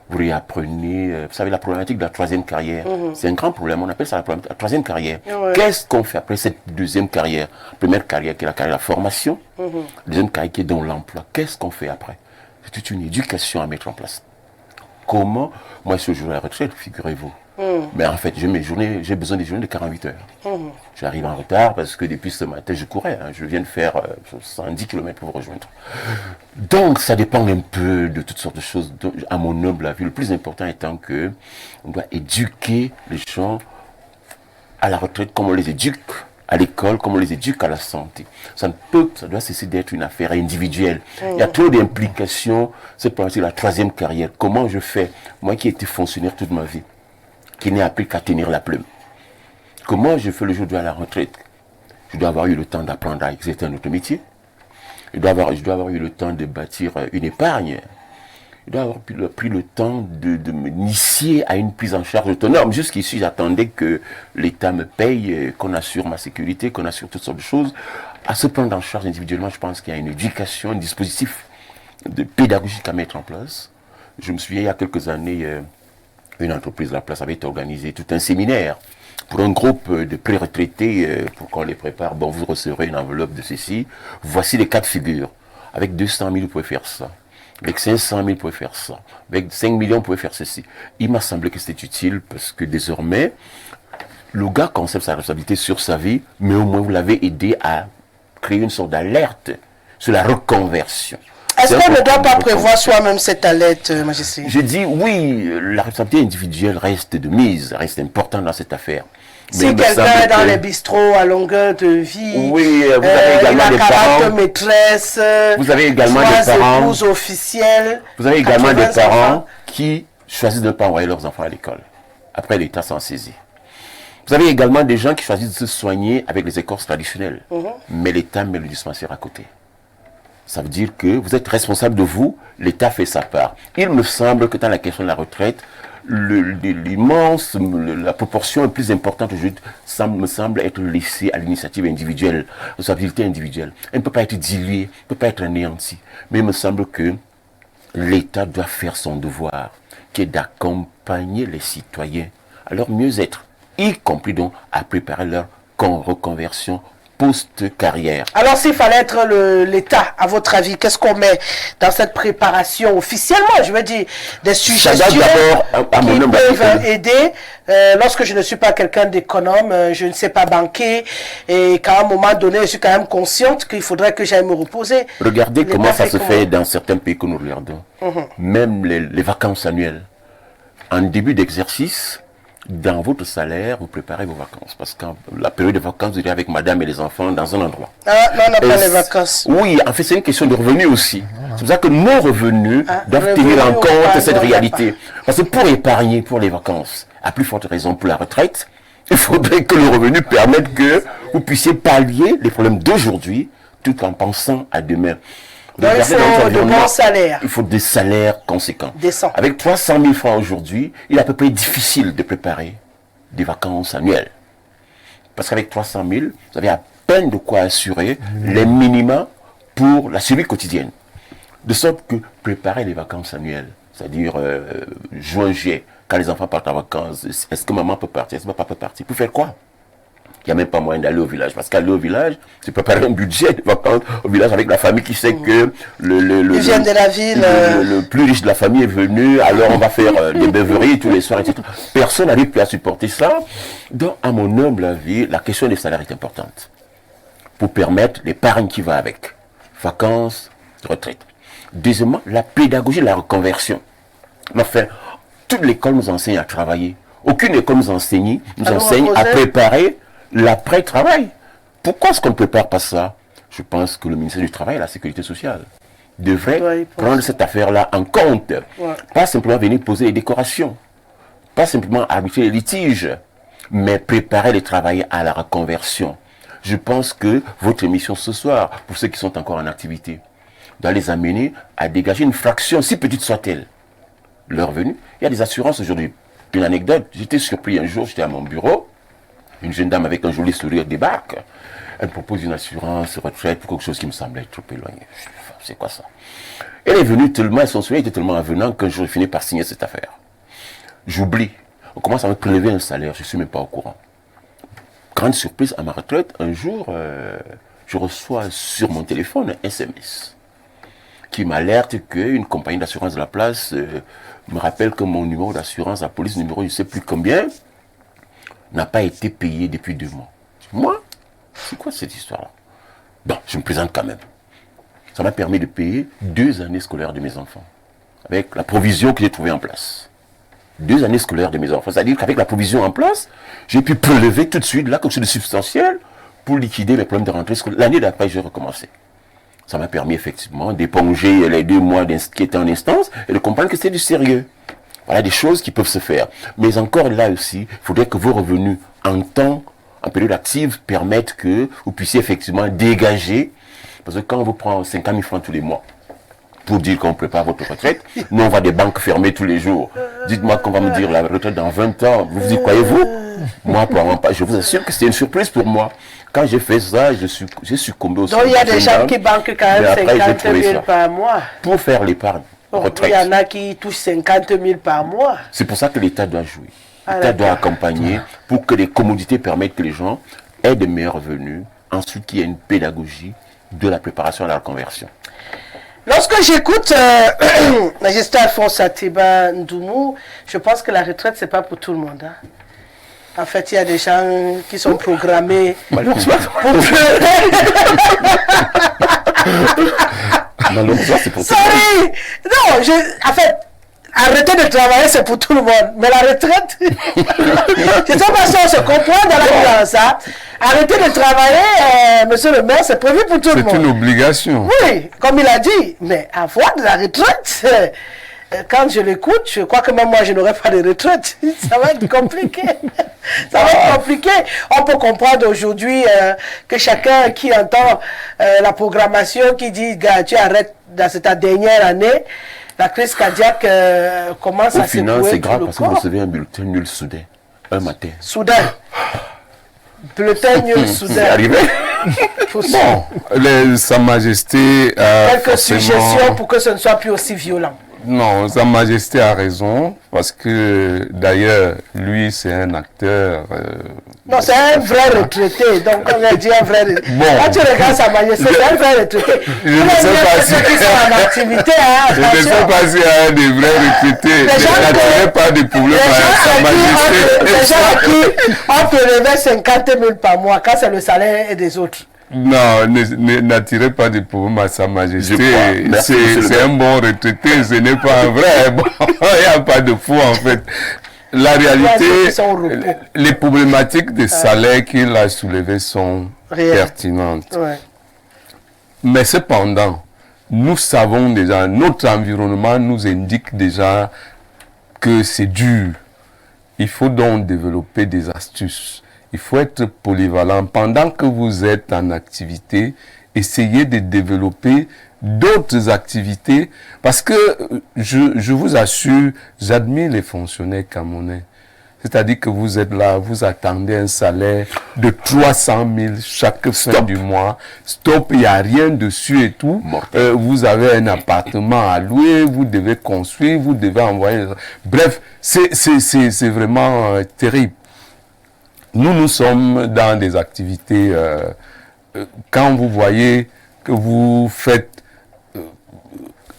Vous réapprenez, vous savez, la problématique de la troisième carrière. C'est un grand problème, on appelle ça la troisième carrière. Qu'est-ce qu'on fait après cette deuxième carrière? Première carrière qui est la carrière de la formation, deuxième carrière qui est dans l'emploi. Qu'est-ce qu'on fait après? C'est toute une éducation à mettre en place. Comment? Moi, ce jour à la retraite, figurez-vous. Mais en fait, j'ai besoin des journées de 48 heures. J'arrive en retard parce que depuis ce matin, je courais. Je viens de faire 110 km pour vous rejoindre. Donc, ça dépend un peu de toutes sortes de choses. Donc, à mon humble avis, le plus important étant que on doit éduquer les gens à la retraite comme on les éduque à l'école, comme on les éduque à la santé. Ça doit cesser d'être une affaire individuelle. Il y a trop d'implications. C'est pour la troisième carrière. Comment je fais? Moi qui ai été fonctionnaire toute ma vie, qui n'ai appris qu'à tenir la plume. Comment je fais le jour de la retraite? Je dois avoir eu le temps d'apprendre à exercer un autre métier. Je dois avoir eu le temps de bâtir une épargne. Je dois avoir pris le temps de m'initier à une prise en charge autonome. Jusqu'ici, j'attendais que l'État me paye, qu'on assure ma sécurité, qu'on assure toutes sortes de choses. À se prendre en charge individuellement, je pense qu'il y a une éducation, un dispositif pédagogique à mettre en place. Je me souviens, il y a quelques années, une entreprise de la place avait organisé tout un séminaire pour un groupe de pré-retraités pour qu'on les prépare. Bon, vous recevrez une enveloppe de ceci. Voici les cas de figure. Avec 200 000, vous pouvez faire ça. Avec 500 000, vous pouvez faire ça. Avec 5 millions, vous pouvez faire ceci. Il m'a semblé que c'était utile parce que désormais, le gars conserve sa responsabilité sur sa vie, mais au moins vous l'avez aidé à créer une sorte d'alerte sur la reconversion. Est-ce qu'on ne doit pas prévoir soi-même cette alerte, Majesté? Je dis oui, la responsabilité individuelle reste de mise, reste importante dans cette affaire. Si quelqu'un est dans les bistrots à longueur de vie, oui, vous avez également des parents, maîtresse, vous avez également des parents, officielles, vous avez également des parents qui choisissent de ne pas envoyer leurs enfants à l'école. Après, l'État s'en saisit. Vous avez également des gens qui choisissent de se soigner avec les écorces traditionnelles, mais l'État met le dispensaire à côté. Ça veut dire que vous êtes responsable de vous, l'État fait sa part. Il me semble que dans la question de la retraite, la proportion la plus importante aujourd'hui me semble être laissée à l'initiative individuelle, à la responsabilité individuelle. Elle ne peut pas être diluée, ne peut pas être anéantie. Mais il me semble que l'État doit faire son devoir, qui est d'accompagner les citoyens à leur mieux-être, y compris donc à préparer leur reconversion post-carrière. Alors, s'il fallait être l'État, à votre avis, qu'est-ce qu'on met dans cette préparation officiellement? Je veux dire, des suggestions qui peuvent aider. Lorsque je ne suis pas quelqu'un d'économe, je ne sais pas banquer, et qu'à un moment donné, je suis quand même consciente qu'il faudrait que j'aille me reposer. Regardez comment ça se fait dans certains pays que nous regardons. Même les vacances annuelles. En début d'exercice, dans votre salaire, vous préparez vos vacances. Parce que la période de vacances, vous êtes avec madame et les enfants dans un endroit. Ah, non, on n'a pas les vacances. Oui, en fait, c'est une question de revenus aussi. C'est pour ça que nos revenus doivent tenir en compte cette réalité. Parce que pour épargner pour les vacances, à plus forte raison pour la retraite, il faudrait que le revenu permette que vous puissiez pallier les problèmes d'aujourd'hui tout en pensant à demain. Donc, il faut de bons salaires. Il faut des salaires conséquents. Décents. Avec 300 000 francs aujourd'hui, il est à peu près difficile de préparer des vacances annuelles. Parce qu'avec 300 000, vous avez à peine de quoi assurer les minima pour la survie quotidienne. De sorte que préparer les vacances annuelles, c'est-à-dire juin, juillet, quand les enfants partent en vacances, est-ce que maman peut partir, est-ce que papa peut partir? Pour faire quoi? Il n'y a même pas moyen d'aller au village. Parce qu'aller au village, c'est préparer un budget de vacances au village avec la famille qui sait que ils viennent de la ville. Le plus riche de la famille est venu, alors on va faire des beuveries tous les soirs, etc. Personne n'arrive plus à supporter ça. Donc, à mon humble avis, la question des salaires est importante. Pour permettre l'épargne qui va avec. Vacances, retraite. Deuxièmement, la pédagogie de la reconversion. Enfin, toute l'école nous enseigne à travailler. Aucune école nous enseigne à préparer l'après-travail. Pourquoi est-ce qu'on ne prépare pas ça? Je pense que le ministère du Travail et de la Sécurité sociale devrait prendre cette affaire-là en compte. Pas simplement venir poser les décorations, pas simplement arbitrer les litiges, mais préparer les travailleurs à la reconversion. Je pense que votre émission ce soir, pour ceux qui sont encore en activité, doit les amener à dégager une fraction, si petite soit-elle, leur revenu. Il y a des assurances aujourd'hui. Une anecdote, j'étais surpris un jour, j'étais à mon bureau, une jeune dame avec un joli sourire débarque. Elle me propose une assurance retraite pour quelque chose qui me semblait trop éloigné. C'est quoi ça? Elle est venue tellement, son sourire était tellement avenant qu'un jour, je finis par signer cette affaire. J'oublie. On commence à me prélever un salaire, je ne suis même pas au courant. Grande surprise, à ma retraite, un jour, je reçois sur mon téléphone un SMS qui m'alerte qu'une compagnie d'assurance de la place me rappelle que mon numéro d'assurance, la police numéro je ne sais plus combien, n'a pas été payé depuis 2 mois. Moi, c'est quoi cette histoire-là? Bon, je me présente quand même. Ça m'a permis de payer 2 années scolaires de mes enfants, avec la provision que j'ai trouvée en place. 2 années scolaires de mes enfants. C'est-à-dire qu'avec la provision en place, j'ai pu prélever tout de suite là quelque chose de substantiel pour liquider les problèmes de rentrée scolaire. L'année d'après, j'ai recommencé. Ça m'a permis effectivement d'éponger les 2 mois qui étaient en instance et de comprendre que c'était du sérieux. Voilà des choses qui peuvent se faire. Mais encore là aussi, il faudrait que vos revenus en temps, en période active, permettent que vous puissiez effectivement dégager. Parce que quand on vous prend 50 000 francs tous les mois pour dire qu'on prépare votre retraite, nous on va des banques fermées tous les jours. Dites-moi qu'on va me dire la retraite dans 20 ans. Vous vous y croyez-vous? Moi, je vous assure que c'était une surprise pour moi. Quand j'ai fait ça, j'ai succombé aussi. Donc il y a des gens qui banquent quand même 50 000 par mois. Pour faire l'épargne. Il y en a qui touchent 50 000 par mois. C'est pour ça que l'État doit jouer. L'État doit accompagner pour que les commodités permettent que les gens aient de meilleurs revenus. Ensuite, qu'il y ait une pédagogie de la préparation à la conversion. Lorsque j'écoute Majesté Alphonse Atiba Ndoumou, je pense que la retraite, c'est pas pour tout le monde. Hein. En fait, il y a des gens qui sont programmés pour Malheureusement, c'est pour tout le monde. Non, en fait, arrêter de travailler, c'est pour tout le monde. Mais la retraite, je ne sais pas si on se comprend dans la nuance. Hein. Arrêter de travailler, monsieur le maire, c'est prévu pour tout le monde. C'est une obligation. Oui, comme il a dit. Mais avoir de la retraite, quand je l'écoute, je crois que même moi, je n'aurai pas de retraite. Ça va être compliqué. Ça va être compliqué. On peut comprendre aujourd'hui que chacun qui entend la programmation, qui dit, gars, tu arrêtes dans ta dernière année, la crise cardiaque commence à se secouer. Au final, c'est grave parce que vous recevez un bulletin nul soudain, un matin. Soudain. Bulletin nul soudain. C'est arrivé. Bon, Sa Majesté quelques suggestions pour que ce ne soit plus aussi violent. Non, Sa Majesté a raison, parce que d'ailleurs, lui, c'est un acteur. Non, c'est un vrai retraité, donc on a dit un vrai retraité. Bon. Quand tu regardes Sa Majesté, c'est un vrai retraité. Je ne sais pas si. Ceux qui sont en activité, hein, Je ne sais attention. pas s'il y a un des vrais retraités. N'attirez pas de problème avec Sa Majesté. Les gens à qui on te reverse 50 000 par mois, quand c'est le salaire des autres. Non, n'attirez pas de problème à Sa Majesté. Merci, monsieur le C'est maire. un bon retraité, ce n'est pas un vrai. Bon, il n'y a pas de faux en fait. La réalité, Ils sont au repos. les problématiques de salaire qu'il a soulevées sont Réel. pertinentes. Ouais. Mais cependant, nous savons déjà, notre environnement nous indique déjà que c'est dur. Il faut donc développer des astuces. Il faut être polyvalent. Pendant que vous êtes en activité, essayez de développer d'autres activités. Parce que, je vous assure, j'admire les fonctionnaires camerounais. C'est-à-dire que vous êtes là, vous attendez un salaire de 300 000 chaque fin du mois. Stop, il n'y a rien dessus et tout. Vous avez un appartement à louer, vous devez construire, vous devez envoyer... Bref, c'est vraiment terrible. Nous sommes dans des activités... quand vous voyez que vous faites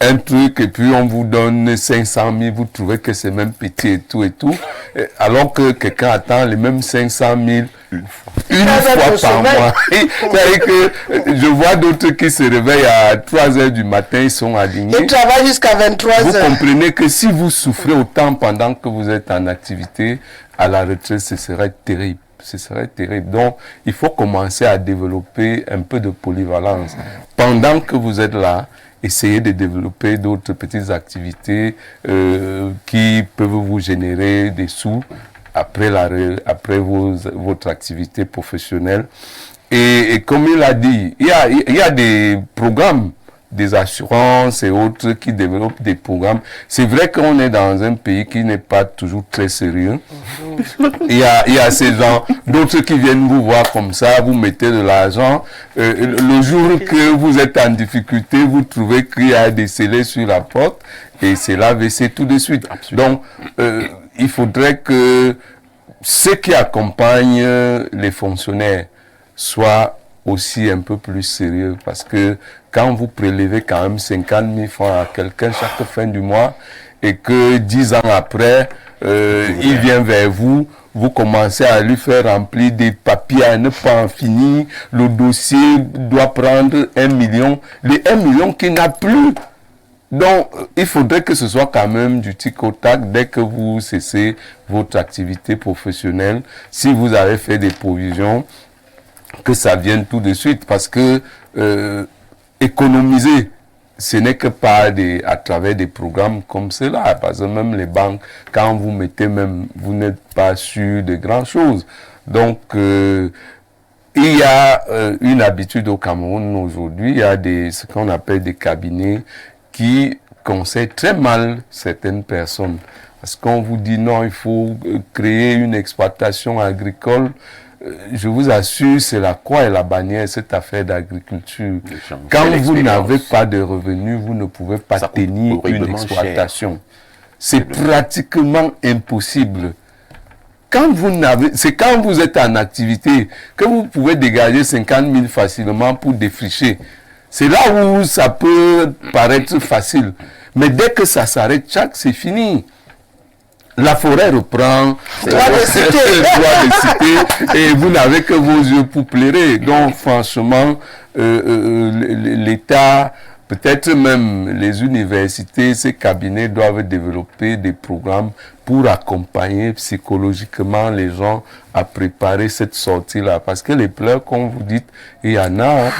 un truc et puis on vous donne 500 000, vous trouvez que c'est même petit et tout, alors que quelqu'un attend les mêmes 500 000 une fois par mois. C'est-à-dire que je vois d'autres qui se réveillent à 3 heures du matin, ils sont alignés. Ils travaillent jusqu'à 23 Vous heures. comprenez que si vous souffrez autant pendant que vous êtes en activité, à la retraite, ce serait terrible. Ce serait terrible. Donc, il faut commencer à développer un peu de polyvalence. Pendant que vous êtes là, essayez de développer d'autres petites activités qui peuvent vous générer des sous après votre activité professionnelle. Et comme il a dit, il y a des programmes, des assurances et autres qui développent des programmes. C'est vrai qu'on est dans un pays qui n'est pas toujours très sérieux. Il y a ces gens, d'autres qui viennent vous voir comme ça, vous mettez de l'argent. Le jour que vous êtes en difficulté, vous trouvez qu'il y a des scellés sur la porte et c'est là baissé tout de suite. Absolument. Donc, il faudrait que ceux qui accompagnent les fonctionnaires soient aussi un peu plus sérieux parce que quand vous prélevez quand même 50 000 francs à quelqu'un chaque fin du mois et que 10 ans après, il vient vers vous, vous commencez à lui faire remplir des papiers à ne pas en finir, le dossier doit prendre 1 million, les 1 million qu'il n'a plus. Donc, il faudrait que ce soit quand même du tic au tac dès que vous cessez votre activité professionnelle. Si vous avez fait des provisions, que ça vienne tout de suite parce que économiser, ce n'est que pas à travers des programmes comme cela. Parce que même les banques, quand vous mettez même, vous n'êtes pas sûr de grand chose. Donc, il y a une habitude au Cameroun aujourd'hui, il y a ce qu'on appelle des cabinets qui conseillent très mal certaines personnes. Parce qu'on vous dit non, il faut créer une exploitation agricole. Je vous assure, c'est la croix et la bannière, cette affaire d'agriculture. Quand vous n'avez pas de revenus, vous ne pouvez pas tenir une exploitation. C'est pratiquement impossible. C'est quand vous êtes en activité que vous pouvez dégager 50 000 facilement pour défricher. C'est là où ça peut paraître facile. Mais dès que ça s'arrête, c'est fini. La forêt reprend, droit de cité, et vous n'avez que vos yeux pour pleurer. Donc, franchement, l'État, peut-être même les universités, ces cabinets doivent développer des programmes pour accompagner psychologiquement les gens à préparer cette sortie-là. Parce que les pleurs, comme vous dites, il y en a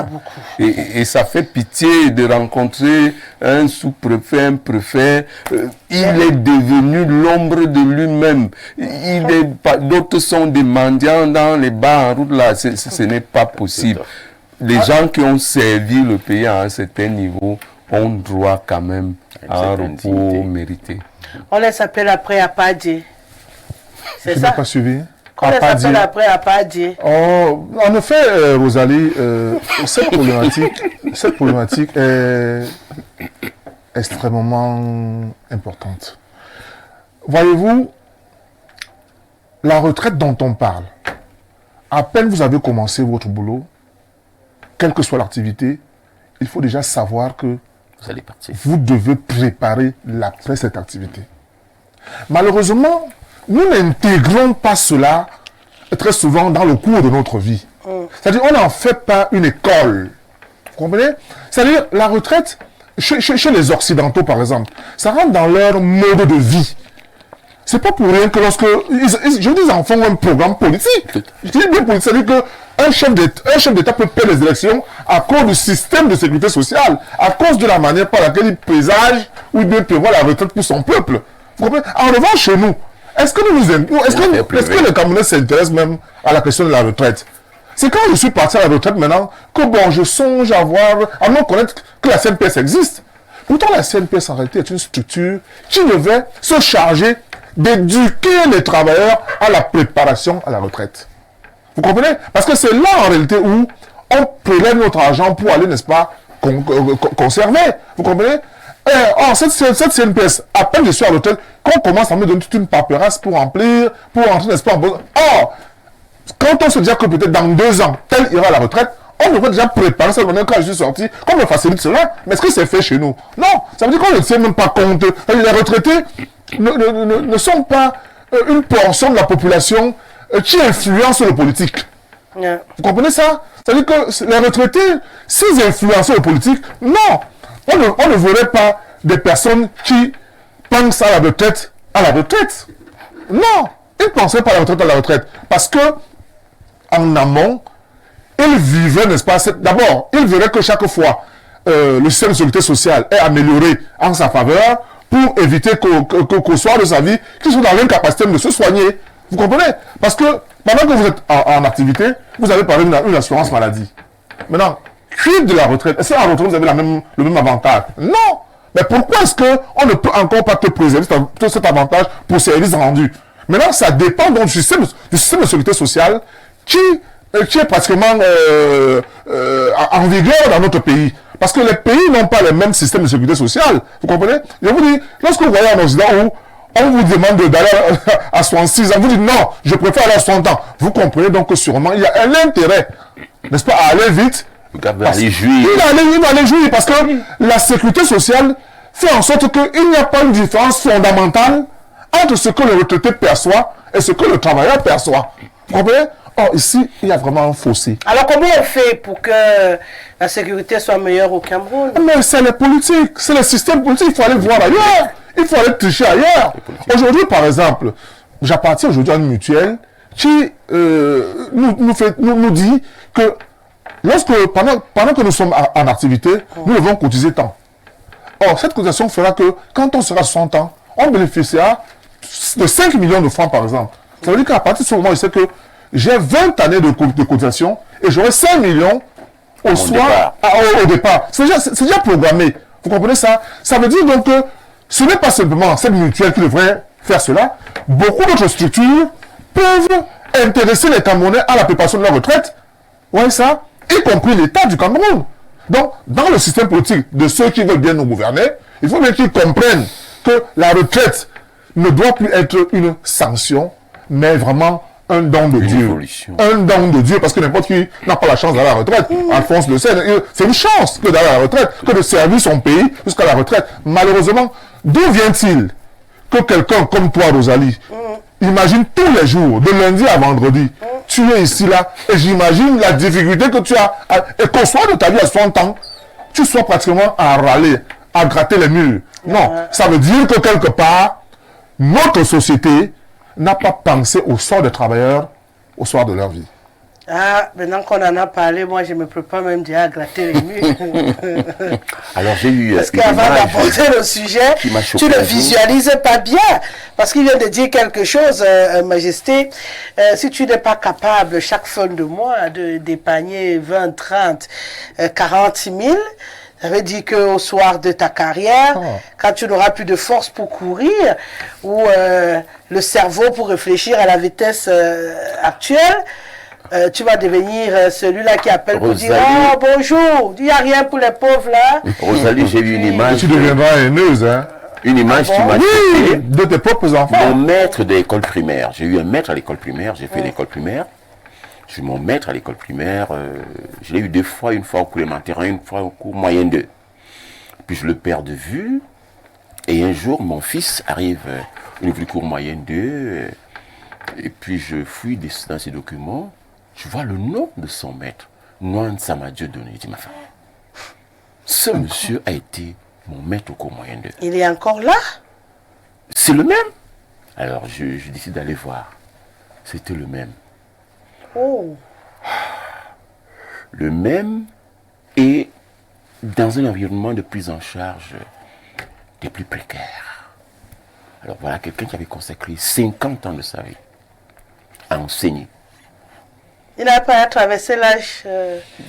beaucoup. Et ça fait pitié de rencontrer un sous-préfet, un préfet. Il est devenu l'ombre de lui-même. D'autres sont des mendiants dans les bars en route là. Ce n'est pas possible. Les gens qui ont servi le pays à un certain niveau ont droit quand même à un repos mérité. On les appelle après à Paddy. C'est ça? Tu n'as pas suivi? On les appelle après à Paddy. Oh, en effet, Rosalie, cette problématique extrêmement importante. Voyez-vous, la retraite dont on parle, à peine vous avez commencé votre boulot, quelle que soit l'activité, il faut déjà savoir que Vous allez partir. vous devez préparer l'après cette activité. Malheureusement, nous n'intégrons pas cela très souvent dans le cours de notre vie. C'est-à-dire, on n'en fait pas une école. Vous comprenez? C'est-à-dire, la retraite, chez les Occidentaux, par exemple, ça rentre dans leur mode de vie. C'est pas pour rien que lorsque je dis enfants ont un programme politique. Je dis bien politique, c'est-à-dire qu'un chef d'État peut perdre les élections à cause du système de sécurité sociale, à cause de la manière par laquelle il présage ou il prévoit la retraite pour son peuple. Vous comprenez? En revanche, chez nous, est-ce que les Camerounais s'intéressent même à la question de la retraite? C'est quand je suis parti à la retraite maintenant que bon, je songe à me connaître que la CNPS existe. Pourtant, la CNPS en réalité est une structure qui devait se charger d'éduquer les travailleurs à la préparation à la retraite. Vous comprenez? Parce que c'est là en réalité où on prélève notre argent pour aller, n'est-ce pas, conserver. Vous comprenez? Or, cette CNPS, à peine je suis à l'hôtel, qu'on commence à me donner toute une paperasse pour remplir, pour entrer, n'est-ce pas, en besoin. Or, quand on se dit que peut-être dans 2 ans, tel ira à la retraite, on devrait déjà préparer ça maintenant quand je suis sorti, qu'on me facilite cela. Mais est-ce que c'est fait chez nous? Non, ça veut dire qu'on ne tient même pas compte. Les retraités ne sont pas une portion de la population qui influence le politique. Yeah. Vous comprenez ça? C'est-à-dire que les retraités, s'ils influençaient le politique, non, on ne verrait pas des personnes qui pensent à la retraite Non, ils ne pensaient pas à la retraite à la retraite. Parce que, en amont, ils vivaient, n'est-ce pas? D'abord, ils verraient que chaque fois, le système de sécurité sociale est amélioré en sa faveur pour éviter qu'au soir de sa vie, qu'ils soient dans l'incapacité de se soigner. Vous comprenez? Parce que pendant que vous êtes en activité, vous avez par exemple une assurance maladie. Maintenant, quid de la retraite? Est-ce qu'en retraite, vous avez le même avantage? Non! Mais pourquoi est-ce qu'on ne peut encore pas te préserver cet avantage pour services rendus? Maintenant, ça dépend donc du système de sécurité sociale qui est pratiquement en vigueur dans notre pays. Parce que les pays n'ont pas le même système de sécurité sociale. Vous comprenez? Je vous dis, lorsque vous voyez en Occident où on vous demande d'aller à 66 ans, vous dites non, je préfère aller à 60 ans. Vous comprenez donc que sûrement il y a un intérêt, n'est-ce pas, à aller vite. Il va aller jouir. Il va aller jouir parce que la sécurité sociale fait en sorte qu'il n'y a pas une différence fondamentale entre ce que le retraité perçoit et ce que le travailleur perçoit. Vous comprenez? Or, ici, il y a vraiment un fossé. Alors, comment on fait pour que la sécurité soit meilleure au Cameroun? Mais c'est les politiques, c'est le système politique. Il faut aller voir ailleurs. Il faut aller tricher ailleurs. Aujourd'hui, par exemple, j'appartiens aujourd'hui à une mutuelle qui nous dit que pendant que nous sommes en activité, nous devons cotiser tant. Or, cette cotisation fera que quand on sera à 60 ans, on bénéficiera de 5 millions de francs, par exemple. Ça veut dire qu'à partir de ce moment, il sait que j'ai 20 années de cotisation et j'aurai 5 millions au départ. C'est déjà programmé. Vous comprenez ça? Ça veut dire donc que ce n'est pas simplement cette mutuelle qui devrait faire cela. Beaucoup d'autres structures peuvent intéresser les Camerounais à la préparation de leur retraite. Vous voyez ça? Y compris l'État du Cameroun. Donc, dans le système politique de ceux qui veulent bien nous gouverner, il faut bien qu'ils comprennent que la retraite ne doit plus être une sanction, mais vraiment un don de Dieu. Évolution. Un don de Dieu, parce que n'importe qui n'a pas la chance d'aller à la retraite. Alphonse le sait, c'est une chance que d'aller à la retraite, que de servir son pays jusqu'à la retraite. Malheureusement, d'où vient-il que quelqu'un comme toi, Rosalie, imagine tous les jours, de lundi à vendredi, tu es ici, là, et j'imagine la difficulté que tu as, et qu'au soir de ta vie à 60 ans, tu sois pratiquement à râler, à gratter les murs. Non, ça veut dire que quelque part, notre société n'a pas pensé au sort des travailleurs au soir de leur vie. Ah, maintenant qu'on en a parlé, moi je me prépare même déjà à gratter les murs. Alors j'ai eu parce qu'avant d'apporter le sujet, tu ne visualises pas bien. Parce qu'il vient de dire quelque chose, Majesté. Si tu n'es pas capable chaque fin de mois de d'épargner 20, 30, 40 000, ça veut dire qu'au soir de ta carrière, quand tu n'auras plus de force pour courir, ou le cerveau pour réfléchir à la vitesse actuelle, tu vas devenir celui-là qui appelle pour dire Rosalie. « Oh, bonjour, il n'y a rien pour les pauvres là. » Rosalie, j'ai eu une image. Tu deviendras haineuse, hein. Une image qui m'a Oui, choqué. de tes propres enfants. Mon maître de l'école primaire. J'ai eu un maître à l'école primaire. J'ai fait l'école primaire. J'ai eu mon maître à l'école primaire. Je l'ai eu 2 fois. Une fois au cours élémentaire, une fois au cours moyen 2. Puis je le perds de vue. Et un jour, mon fils arrive au niveau du cours moyen 2. Et puis je fouille dans ses documents. Je vois le nom de son maître. Noan Samadjo Donné. Je dis, ma femme, ce monsieur a été mon maître au cours moyen 2. Il est encore là? C'est le même. Alors je décide d'aller voir. C'était le même. Oh. Le même et dans un environnement de prise en charge des plus précaires. Alors voilà quelqu'un qui avait consacré 50 ans de sa vie à enseigner. Il n'a pas traversé l'âge.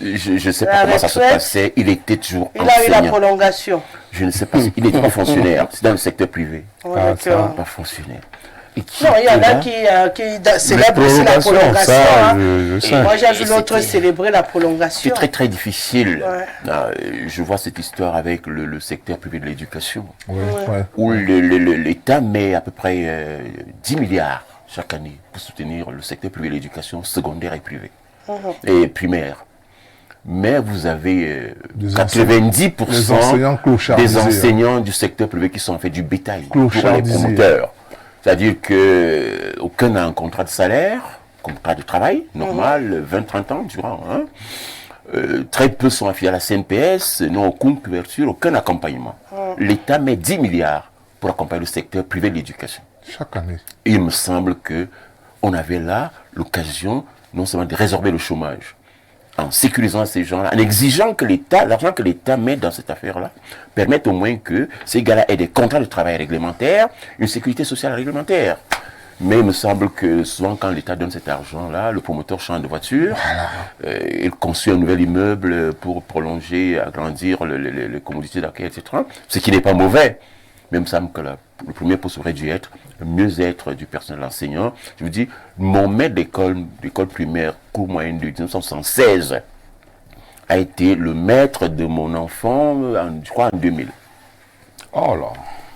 Je ne sais La pas comment ça se retraite. passait. Il était toujours Il a eu la enseignant. prolongation. Je ne sais pas. Il n'était pas fonctionnaire. C'est dans le secteur privé. Oh, Ah, d'accord. Pas fonctionnaire. Et qui Non, il y en était a là, qui célèbrent aussi la prolongation, prolongation. ça, hein. je sais. Moi, j'ai vu Et l'autre c'était- célébrer la C'est prolongation. très très difficile. Ouais. Je vois cette histoire avec le secteur privé de l'éducation, Oui, ouais. où l'État met à peu près 10 milliards chaque année pour soutenir le secteur privé de l'éducation secondaire et privé, et primaire. Mais vous avez Des 90% les enseignants clochardisés, des hein. enseignants du secteur privé qui sont en fait du bétail pour les Clochardisés. promoteurs. C'est-à-dire qu'aucun n'a un contrat de salaire, contrat de travail normal, 20-30 ans durant. Hein. Très peu sont affiliés à la CNPS, n'ont aucune couverture, aucun accompagnement. L'État met 10 milliards pour accompagner le secteur privé de l'éducation. Chaque année. Et il me semble qu'on avait là l'occasion non seulement de résorber le chômage, en sécurisant ces gens-là, en exigeant que l'État, l'argent que l'État met dans cette affaire-là, permette au moins que ces gars-là aient des contrats de travail réglementaires, une sécurité sociale réglementaire. Mais il me semble que souvent quand l'État donne cet argent-là, le promoteur change de voiture, il construit un nouvel immeuble pour prolonger, agrandir les commodités d'accueil, etc. Ce qui n'est pas mauvais. Mais il me semble que le premier poste aurait dû être le mieux-être du personnel enseignant. Je vous dis, mon maître d'école primaire, cours moyen de 1976, a été le maître de mon enfant, je crois en 2000. Oh là.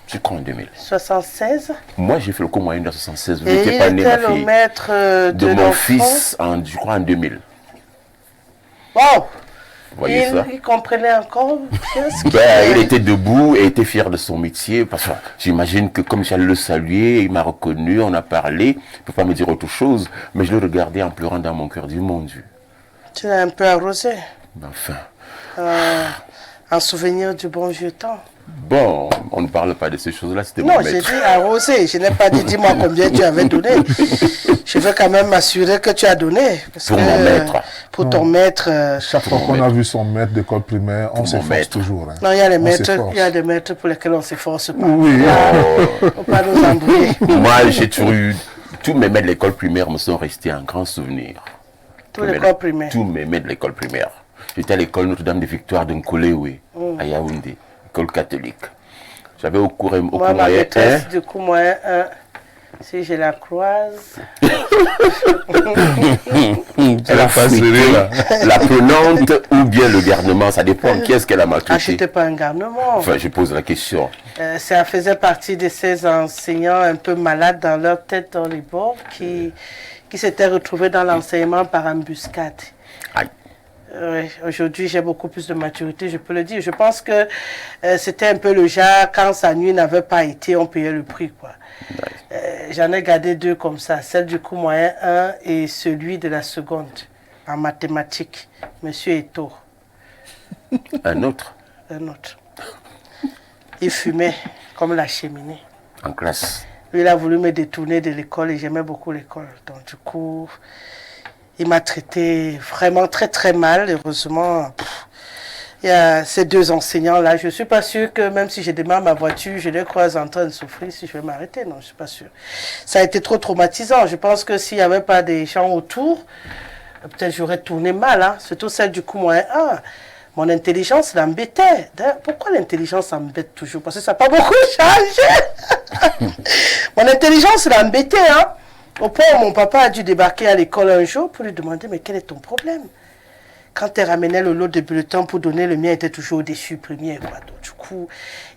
Je crois en 2000. 76. Moi, j'ai fait le cours moyen de 1976. Vous Et n'étiez il pas né, ma était le fille. maître De de mon l'enfant. fils, je crois en 2000. Wow. Vous voyez ça? Il comprenait encore bien ce qu'il Ben, il était debout et était fier de son métier. Parce que j'imagine que comme j'allais le saluer, il m'a reconnu, on a parlé. Il ne peut pas me dire autre chose. Mais je le regardais en pleurant dans mon cœur. Je dis, mon Dieu. Tu l'as un peu arrosé. Enfin. En souvenir du bon vieux temps. Bon, on ne parle pas de ces choses-là. C'était Non, mon j'ai maître. dit arrosé. Je n'ai pas dit dis-moi combien tu avais donné. Je veux quand même m'assurer que tu as donné. Parce Pour que, mon maître. Pour ton maître. Chaque fois qu'on a vu son maître d'école primaire, on s'efforce maître. toujours. Hein. Non, il y a des On maîtres, s'efforce. il y a des maîtres pour lesquels on ne s'efforce pas. Oui. Faut pas nous embrouiller. Moi, j'ai toujours eu... Tous mes maîtres de l'école primaire me sont restés un grand souvenir. Tous les corps primaires. Tous mes maîtres de l'école primaire. J'étais à l'école Notre-Dame de Victoire de Nkolewe, à Yaoundé, école catholique. J'avais au cours Moi, ma moyen maîtresse, du coup, moi, si je la croise, Elle a pas serré, là. l'apprenante ou bien le garnement, ça dépend qui est-ce qu'elle a maltraité. achetez pas un garnement. Enfin, je pose la question. Ça faisait partie de ces enseignants un peu malades dans leur tête, dans les bords, qui s'étaient retrouvés dans l'enseignement par embuscade. Aïe. Oui, aujourd'hui, j'ai beaucoup plus de maturité, je peux le dire. Je pense que c'était un peu le genre, quand sa nuit n'avait pas été, on payait le prix, quoi. J'en ai gardé 2 comme ça, celle du cours moyen 1 et celui de la seconde, en mathématiques, Monsieur Eto, Un autre, un autre. Il fumait comme la cheminée. en classe. Lui, il a voulu me détourner de l'école et j'aimais beaucoup l'école. Donc, du coup, il m'a traité vraiment très, très mal. Heureusement, il y a ces 2 enseignants-là. Je ne suis pas sûre que même si je démarre ma voiture, je les croise en train de souffrir, si je vais m'arrêter. Non, je ne suis pas sûre. Ça a été trop traumatisant. Je pense que s'il n'y avait pas des gens autour, peut-être j'aurais tourné mal. Hein. Surtout celle du coup moyen 1. Mon intelligence l'embêtait. D'ailleurs, pourquoi l'intelligence m'embête toujours? Parce que ça n'a pas beaucoup changé. Mon intelligence l'embêtait. Hein. Au point où mon papa a dû débarquer à l'école un jour pour lui demander, mais quel est ton problème? Quand elle ramenait le lot de bulletins pour donner, le mien était toujours au-dessus, premier. Quoi. Donc, du coup,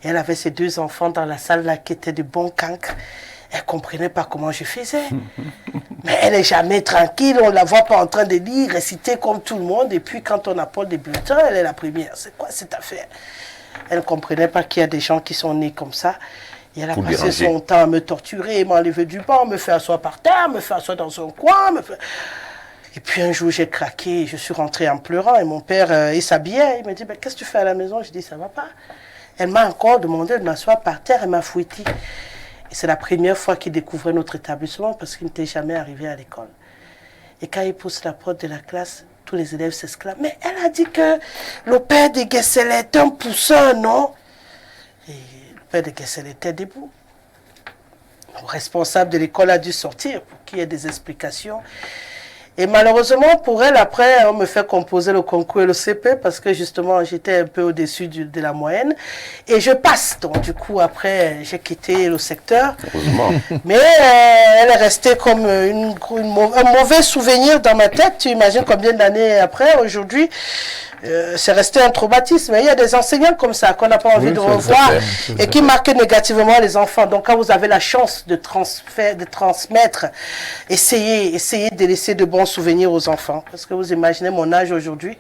elle avait ses 2 enfants dans la salle là qui étaient de bons cancres. Elle ne comprenait pas comment je faisais. Mais elle n'est jamais tranquille, on ne la voit pas en train de lire, réciter comme tout le monde. Et puis quand on apporte des bulletins, elle est la première. C'est quoi cette affaire? Elle ne comprenait pas qu'il y a des gens qui sont nés comme ça. Et elle a passé son temps à me torturer, m'enlever du banc, me faire asseoir par terre, me faire asseoir dans un coin. Et puis un jour, j'ai craqué, je suis rentrée en pleurant. Et mon père, il s'habillait. Il me dit, qu'est-ce que tu fais à la maison? Je dis, ça ne va pas. Elle m'a encore demandé de m'asseoir par terre. Elle m'a fouetté. Et c'est la première fois qu'il découvrait notre établissement parce qu'il n'était jamais arrivé à l'école. Et quand il pousse la porte de la classe, tous les élèves s'exclament. Mais elle a dit que le père de Guessel est un pousseur, non? Et le père de Guessel était debout. Le responsable de l'école a dû sortir pour qu'il y ait des explications. Et malheureusement pour elle, après, on me fait composer le concours et le CP parce que justement, j'étais un peu au-dessus de la moyenne. Et je passe. Donc du coup, après, j'ai quitté le secteur. Heureusement. Mais elle est restée comme un mauvais souvenir dans ma tête. Tu imagines combien d'années après, aujourd'hui, c'est resté un traumatisme. Il y a des enseignants comme ça qu'on n'a pas envie de revoir et qui marquent négativement les enfants. Donc quand vous avez la chance de transmettre, essayez de laisser de bons souvenirs aux enfants. Parce que vous imaginez mon âge aujourd'hui,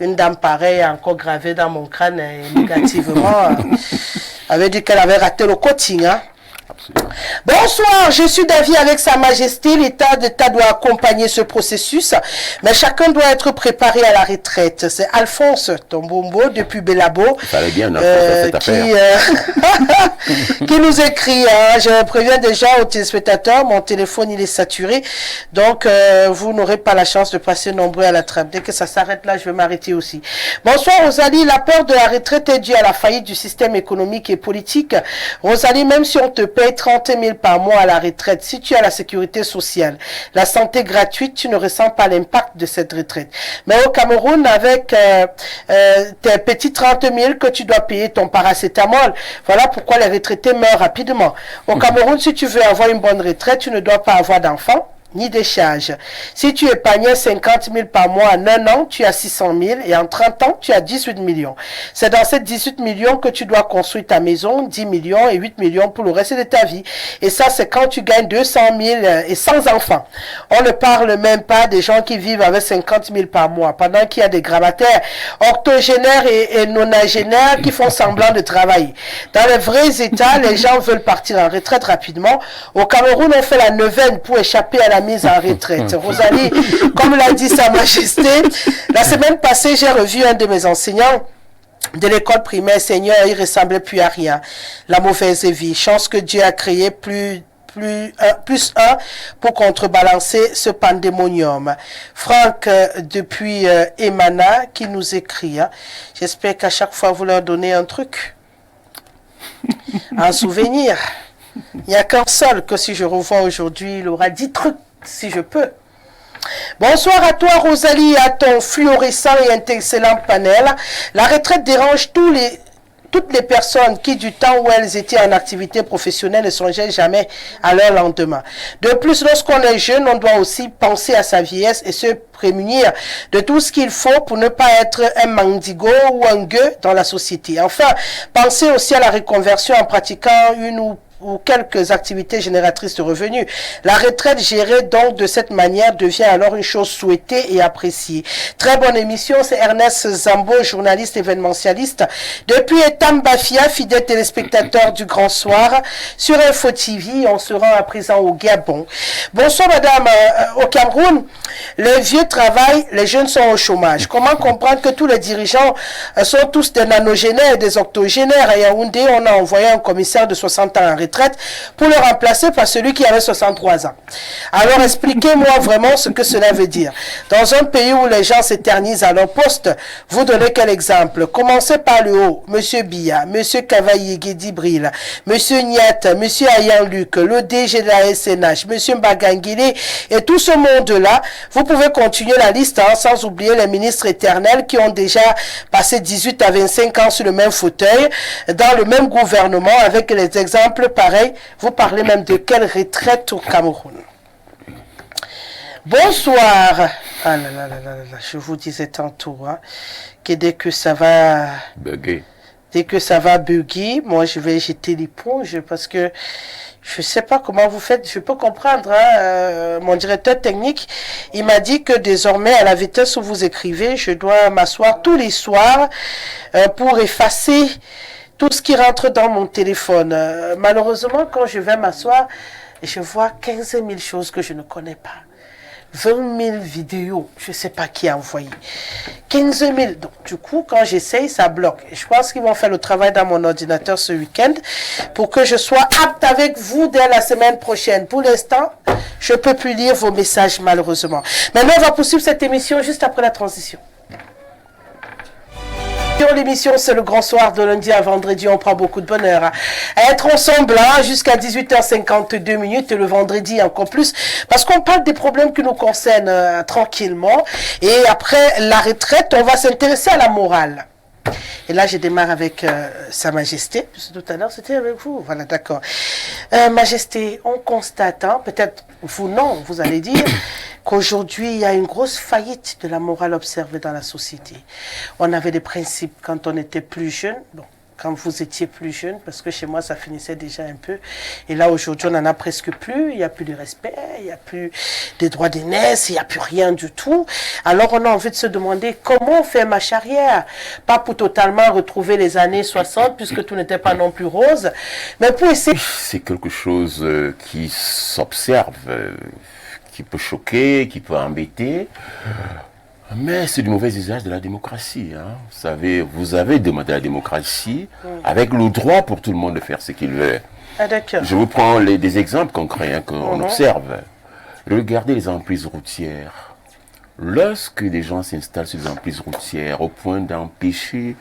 une dame pareille encore gravée dans mon crâne négativement, avait dit qu'elle avait raté le coaching. Hein. Bonsoir, je suis d'avis avec Sa Majesté. L'État doit accompagner ce processus, mais chacun doit être préparé à la retraite. C'est Alphonse Tombombo depuis Belabo qui nous écrit. Hein, je préviens déjà aux téléspectateurs, mon téléphone il est saturé, donc vous n'aurez pas la chance de passer nombreux à la trappe. Dès que ça s'arrête là, je vais m'arrêter aussi. Bonsoir Rosalie, la peur de la retraite est due à la faillite du système économique et politique. Rosalie, même si on te paye 30 000 par mois à la retraite, si tu as la sécurité sociale, la santé gratuite, tu ne ressens pas l'impact de cette retraite. Mais au Cameroun, avec tes petits 30 000 que tu dois payer ton paracétamol, voilà pourquoi les retraités meurent rapidement. Au Cameroun, si tu veux avoir une bonne retraite, tu ne dois pas avoir d'enfants ni des charges. Si tu épargnais 50 000 par mois en 1 an, tu as 600 000 et en 30 ans, tu as 18 millions. C'est dans ces 18 millions que tu dois construire ta maison, 10 millions et 8 millions pour le reste de ta vie. Et ça, c'est quand tu gagnes 200 000 et sans enfants. On ne parle même pas des gens qui vivent avec 50 000 par mois, pendant qu'il y a des gravataires octogénaires et nonagénaires qui font semblant de travailler. Dans les vrais États, les gens veulent partir en retraite rapidement. Au Cameroun, on fait la neuvaine pour échapper à la mise en retraite. Rosalie, comme l'a dit Sa Majesté, la semaine passée, j'ai revu un de mes enseignants de l'école primaire. Seigneur, il ressemblait plus à rien. La mauvaise vie. Chance que Dieu a créé plus un pour contrebalancer ce pandémonium. Franck, depuis Emana, qui nous écrit. Hein. J'espère qu'à chaque fois, vous leur donnez un truc. Un souvenir. Il n'y a qu'un seul que si je revois aujourd'hui, il aura 10 trucs, si je peux. Bonsoir à toi Rosalie, à ton fluorescent et excellent panel. La retraite dérange toutes les personnes qui, du temps où elles étaient en activité professionnelle, ne songeaient jamais à leur lendemain. De plus, lorsqu'on est jeune, on doit aussi penser à sa vieillesse et se prémunir de tout ce qu'il faut pour ne pas être un mendigo ou un gueux dans la société. Enfin, penser aussi à la reconversion en pratiquant une ou quelques activités génératrices de revenus. La retraite gérée donc de cette manière devient alors une chose souhaitée et appréciée. Très bonne émission, c'est Ernest Zambo, journaliste événementialiste. Depuis Etam Bafia, fidèle téléspectateur du Grand Soir, sur Info TV, on se rend à présent au Gabon. Bonsoir madame, au Cameroun, les vieux travaillent, les jeunes sont au chômage. Comment comprendre que tous les dirigeants sont tous des nanogénaires et des octogénaires? À Yaoundé, on a envoyé un commissaire de 60 ans en retraite pour le remplacer par celui qui avait 63 ans. Alors expliquez-moi vraiment ce que cela veut dire. Dans un pays où les gens s'éternisent à leur poste, vous donnez quel exemple? Commencez par le haut, Monsieur Biya, Monsieur Cavaillé Guédibril, Monsieur Niat, Monsieur Ayan Luc, le DG de la SNH, Monsieur Mbagangile et tout ce monde-là. Vous pouvez continuer la liste hein, sans oublier les ministres éternels qui ont déjà passé 18 à 25 ans sur le même fauteuil, dans le même gouvernement, avec les exemples pareil, vous parlez même de quelle retraite au Cameroun? Bonsoir. Ah là là là là là, je vous disais tantôt hein, que dès que ça va Bugger. dès que ça va bugger, moi je vais jeter l'éponge parce que je sais pas comment vous faites, je peux comprendre. Hein, mon directeur technique, il m'a dit que désormais, à la vitesse où vous écrivez, je dois m'asseoir tous les soirs pour effacer tout ce qui rentre dans mon téléphone. Malheureusement, quand je vais m'asseoir, je vois 15 000 choses que je ne connais pas. 20 000 vidéos, je ne sais pas qui a envoyé. 15 000. Donc, du coup, quand j'essaye, ça bloque. Et je pense qu'ils vont faire le travail dans mon ordinateur ce week-end pour que je sois apte avec vous dès la semaine prochaine. Pour l'instant, je ne peux plus lire vos messages, malheureusement. Maintenant, on va poursuivre cette émission juste après la transition. L'émission, c'est le grand soir de lundi à vendredi. On prend beaucoup de bonheur à être ensemble jusqu'à 18h52 et le vendredi encore plus parce qu'on parle des problèmes qui nous concernent tranquillement. Et après la retraite, on va s'intéresser à la morale. Et là, je démarre avec Sa Majesté. Tout à l'heure, c'était avec vous. Voilà, d'accord. Majesté, on constate, hein, peut-être vous non, vous allez dire qu'aujourd'hui, il y a une grosse faillite de la morale observée dans la société. On avait des principes quand on était plus jeune. Bon, quand vous étiez plus jeune, parce que chez moi, ça finissait déjà un peu. Et là, aujourd'hui, on n'en a presque plus. Il n'y a plus de respect, il n'y a plus des droits d'aînesse, il n'y a plus rien du tout. Alors, on a envie de se demander comment on fait marche arrière. Pas pour totalement retrouver les années 60, puisque tout n'était pas non plus rose, mais pour essayer... C'est quelque chose qui s'observe, qui peut choquer, qui peut embêter. Mais c'est du mauvais usage de la démocratie. Hein. Vous avez demandé la démocratie avec le droit pour tout le monde de faire ce qu'il veut. Ah, d'accord. Je vous prends des exemples concrets hein, qu'on observe. Regardez les emprises routières. Lorsque des gens s'installent sur les emprises routières au point d'empêcher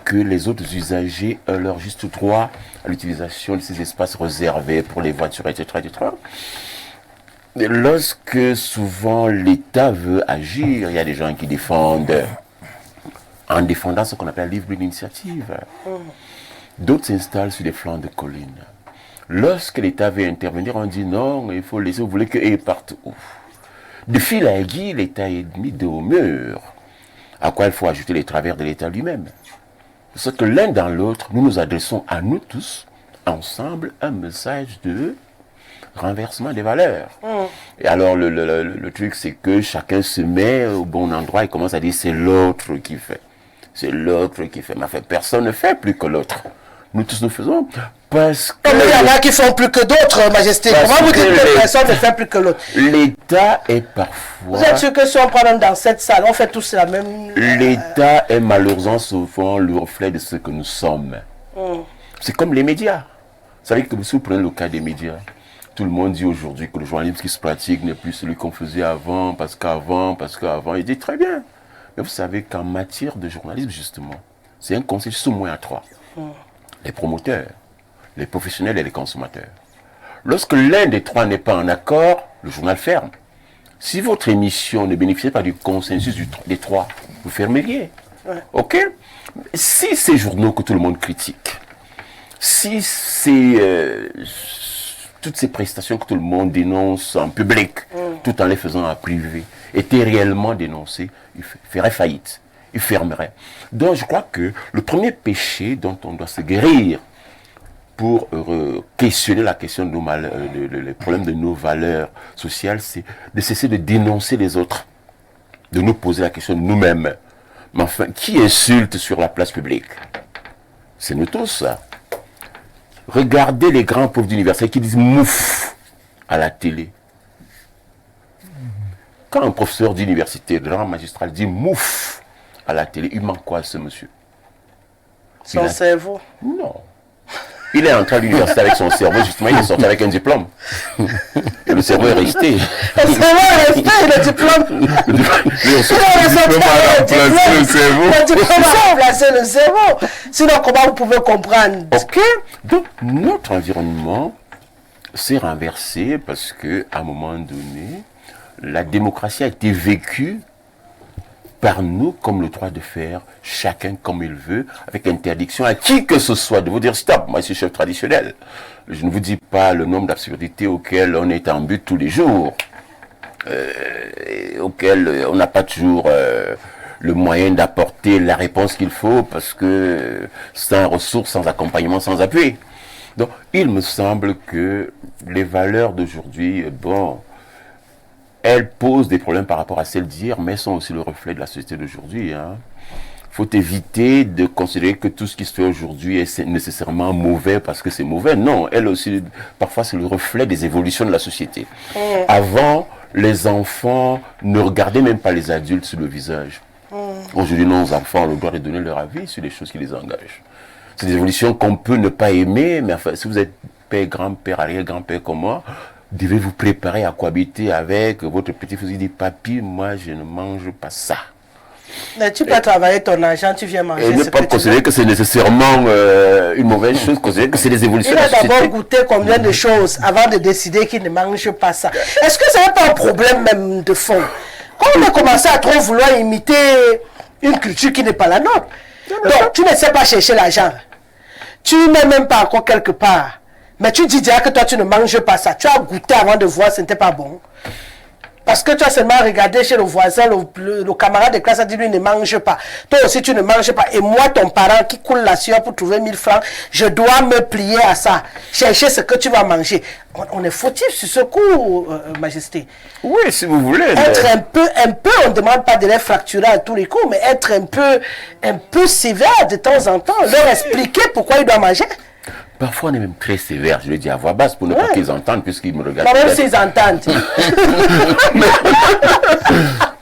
que les autres usagers aient leur juste droit à l'utilisation de ces espaces réservés pour les voitures, etc., etc., lorsque souvent l'État veut agir, il y a des gens qui défendent, en défendant ce qu'on appelle la libre initiative. D'autres s'installent sur des flancs de collines. Lorsque l'État veut intervenir, on dit non, il faut laisser, vous voulez qu'eux partent où? De fil à aiguille, l'État est mis de haut mur. À quoi il faut ajouter les travers de l'État lui-même. Parce que l'un dans l'autre, nous nous adressons à nous tous, ensemble, un message de renversement des valeurs. Et alors le truc c'est que chacun se met au bon endroit et commence à dire c'est l'autre qui fait. C'est l'autre qui fait. Mais enfin, personne ne fait plus que l'autre. Nous tous nous faisons parce que... Mais il y en a qui font plus que d'autres, Majesté. Comment vous dites que personne ne fait plus que l'autre? L'État est parfois... Vous êtes sûr que si on prend dans cette salle, on fait tous la même... L'État est malheureusement souvent le reflet de ce que nous sommes. C'est comme les médias. Vous savez que si vous prenez le cas des médias, tout le monde dit aujourd'hui que le journalisme qui se pratique n'est plus celui qu'on faisait avant, parce qu'avant, il dit très bien. Mais vous savez qu'en matière de journalisme, justement, c'est un consensus au moins à trois. Les promoteurs, les professionnels et les consommateurs. Lorsque l'un des trois n'est pas en accord, le journal ferme. Si votre émission ne bénéficie pas du consensus des trois, vous fermeriez. Ok? Si ces journaux que tout le monde critique, si c'est... toutes ces prestations que tout le monde dénonce en public, tout en les faisant en privé, étaient réellement dénoncées, ils feraient faillite, ils fermeraient. Donc je crois que le premier péché dont on doit se guérir pour questionner la question de les problèmes de nos valeurs sociales, c'est de cesser de dénoncer les autres, de nous poser la question de nous-mêmes. Mais enfin, qui insulte sur la place publique? C'est nous tous, ça. Regardez les grands profs d'université qui disent mouf à la télé. Quand un professeur d'université, grand magistral, dit mouf à la télé, il manque quoi à ce monsieur? Son cerveau? Non. Il est entré à l'université avec son cerveau, justement, il est sorti avec un diplôme. Et le cerveau est resté. Le cerveau est resté, le diplôme. Le diplôme a remplacé le cerveau. Sinon, comment vous pouvez comprendre? Ok. Donc, notre environnement s'est renversé parce qu'à un moment donné, la démocratie a été vécue par nous comme le droit de faire chacun comme il veut, avec interdiction à qui que ce soit de vous dire stop, moi je suis chef traditionnel. Je ne vous dis pas le nombre d'absurdités auxquelles on est en but tous les jours. auxquels on n'a pas toujours le moyen d'apporter la réponse qu'il faut parce que sans ressources, sans accompagnement, sans appui. Donc, il me semble que les valeurs d'aujourd'hui, bon, elles posent des problèmes par rapport à celles d'hier, mais sont aussi le reflet de la société d'aujourd'hui. Hein. Faut éviter de considérer que tout ce qui se fait aujourd'hui est nécessairement mauvais parce que c'est mauvais. Non, elle aussi, parfois, c'est le reflet des évolutions de la société. Avant, les enfants ne regardaient même pas les adultes sur le visage. Aujourd'hui, nos enfants ont le droit de donner leur avis sur les choses qui les engagent. C'est des évolutions qu'on peut ne pas aimer, mais enfin, si vous êtes père, grand-père, arrière-grand-père comme moi, devez vous préparer à cohabiter avec votre petit fils. Il dit, papy, moi, je ne mange pas ça. Mais tu peux travailler ton argent, tu viens manger. Et ne pas considérer que c'est nécessairement une mauvaise chose, considérer que c'est des évolutions de la société. Il a d'abord goûté combien de choses avant de décider qu'il ne mange pas ça. Est-ce que ce n'est pas un problème même de fond? Quand on a commencé à trop vouloir imiter une culture qui n'est pas la nôtre, donc tu ne sais pas chercher l'argent. Tu n'es même pas encore quelque part. Mais tu dis déjà que toi tu ne manges pas ça. Tu as goûté avant de voir, ce n'était pas bon. Parce que tu as seulement regardé chez le voisin, le camarade de classe a dit lui ne mange pas. Toi aussi tu ne manges pas. Et moi, ton parent qui coule la sueur pour trouver 1000 francs, je dois me plier à ça. Chercher ce que tu vas manger. On est fautif sur ce coup, Majesté. Oui, si vous voulez. Être un peu, on ne demande pas de les fracturer à tous les coups, mais être un peu sévère de temps en temps, leur expliquer pourquoi ils doivent manger. Parfois, on est même très sévère, je le dis à voix basse pour ne pas qu'ils entendent, puisqu'ils me regardent. Même s'ils entendent.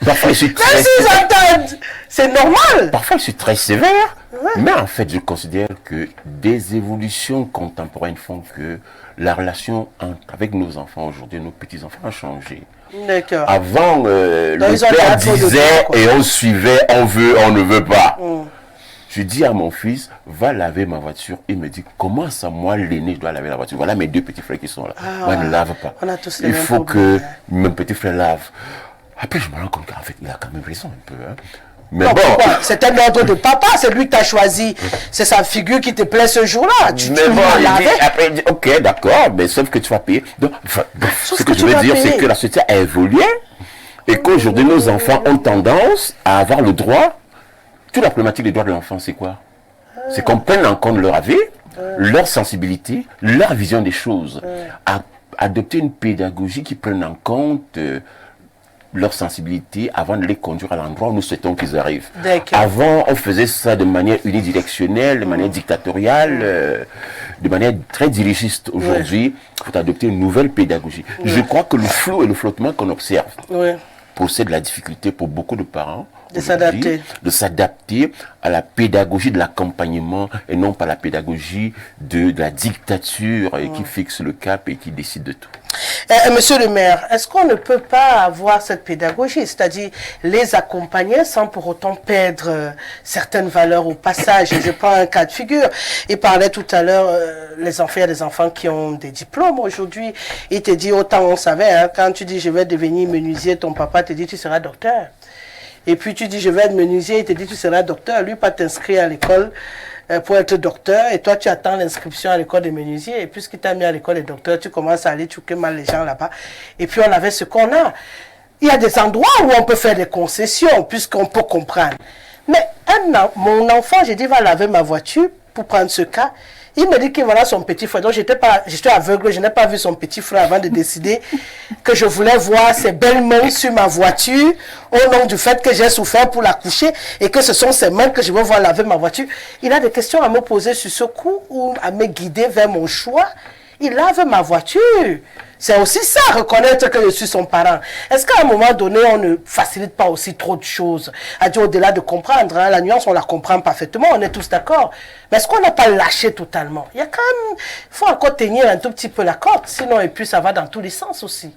Parfois, je suis très... Même s'ils entendent, c'est normal. Parfois, je suis très sévère, mais en fait, je considère que des évolutions contemporaines font que la relation avec nos enfants aujourd'hui, nos petits-enfants a changé. D'accord. Avant, le père disait et on suivait, on veut, on ne veut pas. Je dis à mon fils, va laver ma voiture. Il me dit, comment ça, moi, l'aîné, je dois laver la voiture? Voilà mes deux petits frères qui sont là. Moi, ne lave pas. On a tous les Il mêmes faut problèmes. que mon petit frère lave. Après, je me rends compte qu'en fait, il a quand même raison un peu. Hein. Mais Non, bon. c'est un ordre de papa, c'est lui que tu as choisi. C'est sa figure qui te plaît ce jour-là. Tu Mais bon, l'as lavé. après, il dit, ok, d'accord, mais sauf que tu vas payer. Donc, enfin, ce que je veux dire, c'est que la société a évolué et qu'aujourd'hui, nos enfants ont tendance à avoir le droit. Toute la problématique des droits de l'enfant, c'est quoi? C'est qu'on prenne en compte leur avis, leur sensibilité, leur vision des choses. Adopter une pédagogie qui prenne en compte leur sensibilité avant de les conduire à l'endroit où nous souhaitons qu'ils arrivent. Avant, on faisait ça de manière unidirectionnelle, de manière dictatoriale, de manière très dirigiste. Aujourd'hui, il faut adopter une nouvelle pédagogie. Je crois que le flou et le flottement qu'on observe possèdent la difficulté pour beaucoup de parents de s'adapter à la pédagogie de l'accompagnement et non pas la pédagogie de la dictature qui fixe le cap et qui décide de tout. Monsieur le maire, est-ce qu'on ne peut pas avoir cette pédagogie, c'est-à-dire les accompagner sans pour autant perdre certaines valeurs au passage? Je prends un cas de figure. Il parlait tout à l'heure, les enfants, il y a des enfants qui ont des diplômes aujourd'hui. Il te dit, autant on savait, hein, quand tu dis je vais devenir menuisier, ton papa te dit tu seras docteur. Et puis tu dis je vais être menuisier, il te dit tu seras docteur. Lui, pas t'inscrire à l'école pour être docteur, et toi tu attends l'inscription à l'école des menuisiers, et puisqu'il t'a mis à l'école des docteurs, tu commences à aller choquer mal les gens là-bas. Et puis on avait ce qu'on a. Il y a des endroits où on peut faire des concessions, puisqu'on peut comprendre. Mais mon enfant, j'ai dit va laver ma voiture, pour prendre ce cas. Il me dit qu'il voilà son petit frère. Donc j'étais aveugle, je n'ai pas vu son petit frère avant de décider que je voulais voir ses belles mains sur ma voiture au nom du fait que j'ai souffert pour la coucher et que ce sont ses mains que je veux voir laver ma voiture. Il a des questions à me poser sur ce coup ou à me guider vers mon choix. Il lave ma voiture. C'est aussi ça, reconnaître que je suis son parent. Est-ce qu'à un moment donné, on ne facilite pas aussi trop de choses? À dire au-delà de comprendre, hein, la nuance, on la comprend parfaitement, on est tous d'accord. Mais est-ce qu'on n'a pas lâché totalement? Il y a quand même, il faut encore tenir un tout petit peu la corde, sinon, et puis ça va dans tous les sens aussi.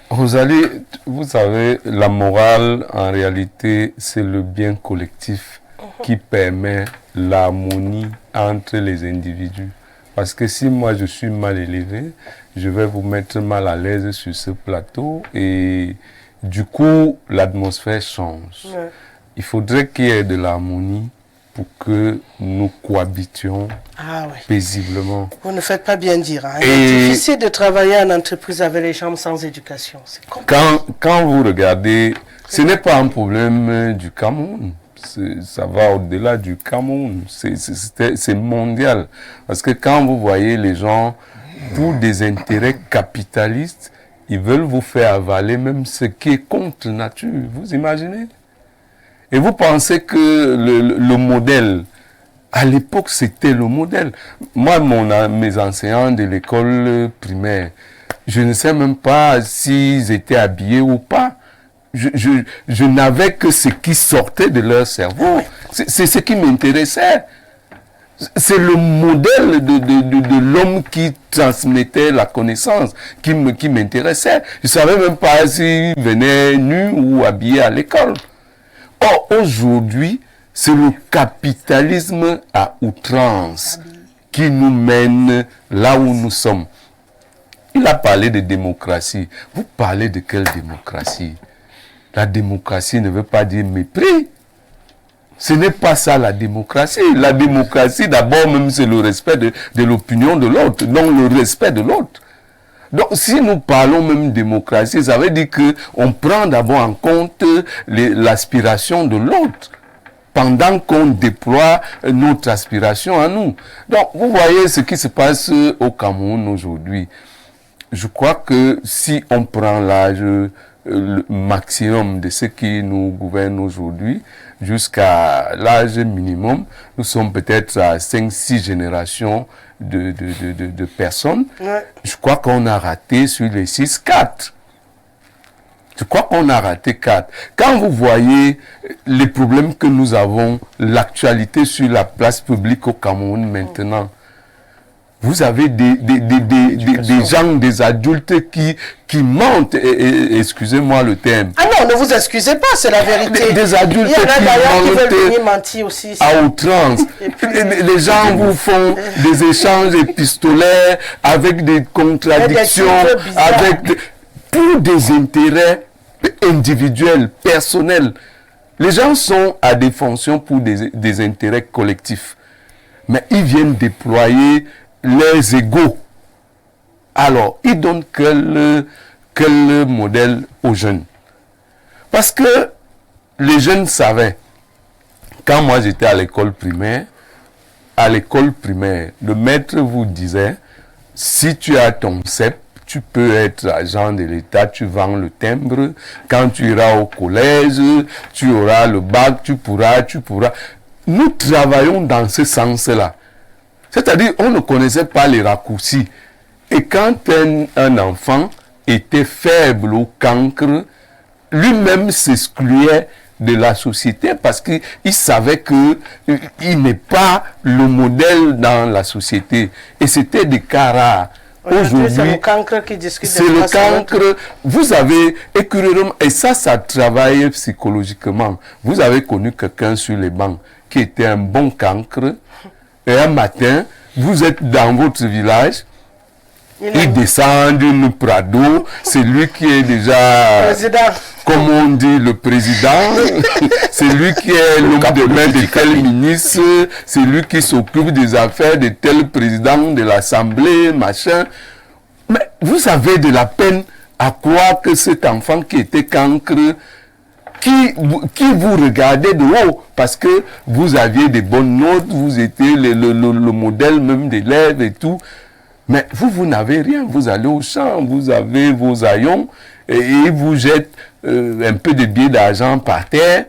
Rosalie, vous savez, la morale, en réalité, c'est le bien collectif qui permet l'harmonie entre les individus. Parce que si moi je suis mal élevé, je vais vous mettre mal à l'aise sur ce plateau et du coup l'atmosphère change. Il faudrait qu'il y ait de l'harmonie pour que nous cohabitions paisiblement. Vous ne faites pas bien dire. Hein. Il est difficile de travailler en entreprise avec les gens sans éducation. Quand vous regardez, ce n'est pas un problème du Cameroun. Ça va au-delà du Cameroun. C'est mondial. Parce que quand vous voyez les gens, pour des intérêts capitalistes, ils veulent vous faire avaler même ce qui est contre nature. Vous imaginez? Et vous pensez que le modèle, à l'époque, c'était le modèle. Moi, mes enseignants de l'école primaire, je ne sais même pas s'ils étaient habillés ou pas. Je n'avais que ce qui sortait de leur cerveau. C'est ce qui m'intéressait. C'est le modèle de l'homme qui transmettait la connaissance qui m'intéressait. Je ne savais même pas s'il venait nu ou habillé à l'école. Or, aujourd'hui, c'est le capitalisme à outrance qui nous mène là où nous sommes. Il a parlé de démocratie. Vous parlez de quelle démocratie? La démocratie ne veut pas dire mépris. Ce n'est pas ça la démocratie. La démocratie, d'abord, même, c'est le respect de l'opinion de l'autre, donc le respect de l'autre. Donc, si nous parlons même de démocratie, ça veut dire qu'on prend d'abord en compte l'aspiration de l'autre pendant qu'on déploie notre aspiration à nous. Donc, vous voyez ce qui se passe au Cameroun aujourd'hui. Je crois que si on prend l'âge le maximum de ceux qui nous gouvernent aujourd'hui, jusqu'à l'âge minimum, nous sommes peut-être à 5-6 générations de personnes. Ouais. Je crois qu'on a raté sur les 6, 4. Je crois qu'on a raté 4. Quand vous voyez les problèmes que nous avons, l'actualité sur la place publique au Cameroun maintenant, vous avez des gens, des adultes qui mentent, excusez-moi le terme. Ah non, ne vous excusez pas, c'est la vérité. Des adultes qui mentent aussi. À outrance. Les gens vous font des échanges épistolaires avec des contradictions, pour des intérêts individuels, personnels. Les gens sont à des fonctions pour des intérêts collectifs. Mais ils viennent déployer les égaux. Alors, ils donnent quel modèle aux jeunes? Parce que les jeunes savaient, quand moi j'étais à l'école primaire, le maître vous disait, si tu as ton CEP, tu peux être agent de l'État, tu vends le timbre, quand tu iras au collège, tu auras le bac, tu pourras. Nous travaillons dans ce sens-là. C'est-à-dire, on ne connaissait pas les raccourcis. Et quand un enfant était faible au cancre, lui-même s'excluait de la société parce qu'il savait qu'il n'est pas le modèle dans la société. Et c'était des cas rares. Aujourd'hui, c'est le cancre qui discute. C'est le cancre. Vous avez, et ça travaille psychologiquement. Vous avez connu quelqu'un sur les bancs qui était un bon cancre. Et un matin, vous êtes dans votre village, il descend d'une Prado, c'est lui qui est déjà, comme on dit, le président, c'est lui qui est l'homme de main de tel ministre, c'est lui qui s'occupe des affaires de tel président de l'Assemblée, machin. Mais vous avez de la peine à croire que cet enfant qui était cancre, qui vous regardait de haut parce que vous aviez des bonnes notes, vous étiez le modèle même d'élèves et tout. Mais vous n'avez rien. Vous allez au champ, vous avez vos haillons et vous jettent un peu de billets d'argent par terre.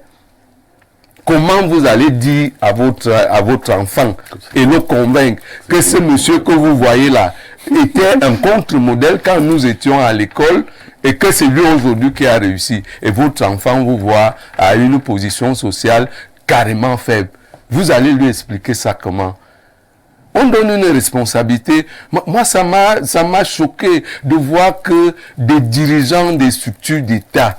Comment vous allez dire à votre enfant et le convaincre que ce monsieur que vous voyez là était un contre-modèle quand nous étions à l'école et que c'est lui aujourd'hui qui a réussi. Et votre enfant vous voit à une position sociale carrément faible. Vous allez lui expliquer ça comment? On donne une responsabilité. Moi, ça m'a choqué de voir que des dirigeants des structures d'État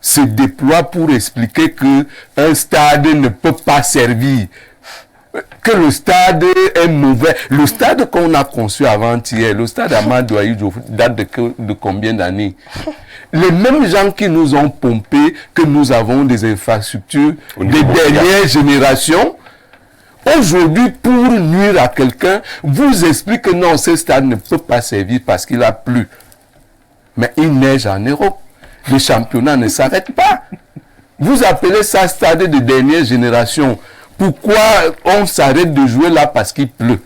se déploient pour expliquer que un stade ne peut pas servir, que le stade est mauvais. Le stade qu'on a conçu avant-hier, le stade Amadou Ahidjo, date de combien d'années? Les mêmes gens qui nous ont pompé que nous avons des infrastructures des dernières générations, Aujourd'hui, pour nuire à quelqu'un, vous explique que non, ce stade ne peut pas servir parce qu'il a plu. Mais il neige en Europe. Le championnat ne s'arrête pas. Vous appelez ça stade de dernière génération. Pourquoi on s'arrête de jouer là parce qu'il pleut?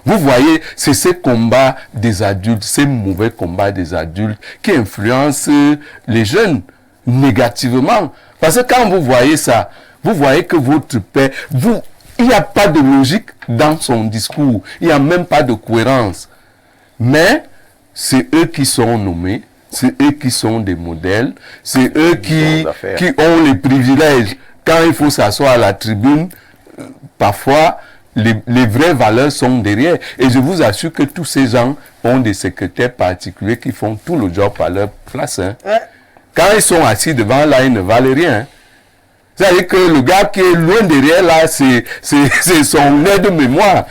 Vous voyez, c'est ces combats des adultes, ces mauvais combats des adultes qui influencent les jeunes négativement. Parce que quand vous voyez ça, vous voyez que votre père, il n'y a pas de logique dans son discours, il n'y a même pas de cohérence. Mais c'est eux qui sont nommés, c'est eux qui sont des modèles, c'est eux qui ont les privilèges. Quand il faut s'asseoir à la tribune, parfois, les vraies valeurs sont derrière. Et je vous assure que tous ces gens ont des secrétaires particuliers qui font tout le job à leur place. Hein. Ouais. Quand ils sont assis devant là, ils ne valent rien. C'est-à-dire que le gars qui est loin derrière là, c'est son aide-mémoire.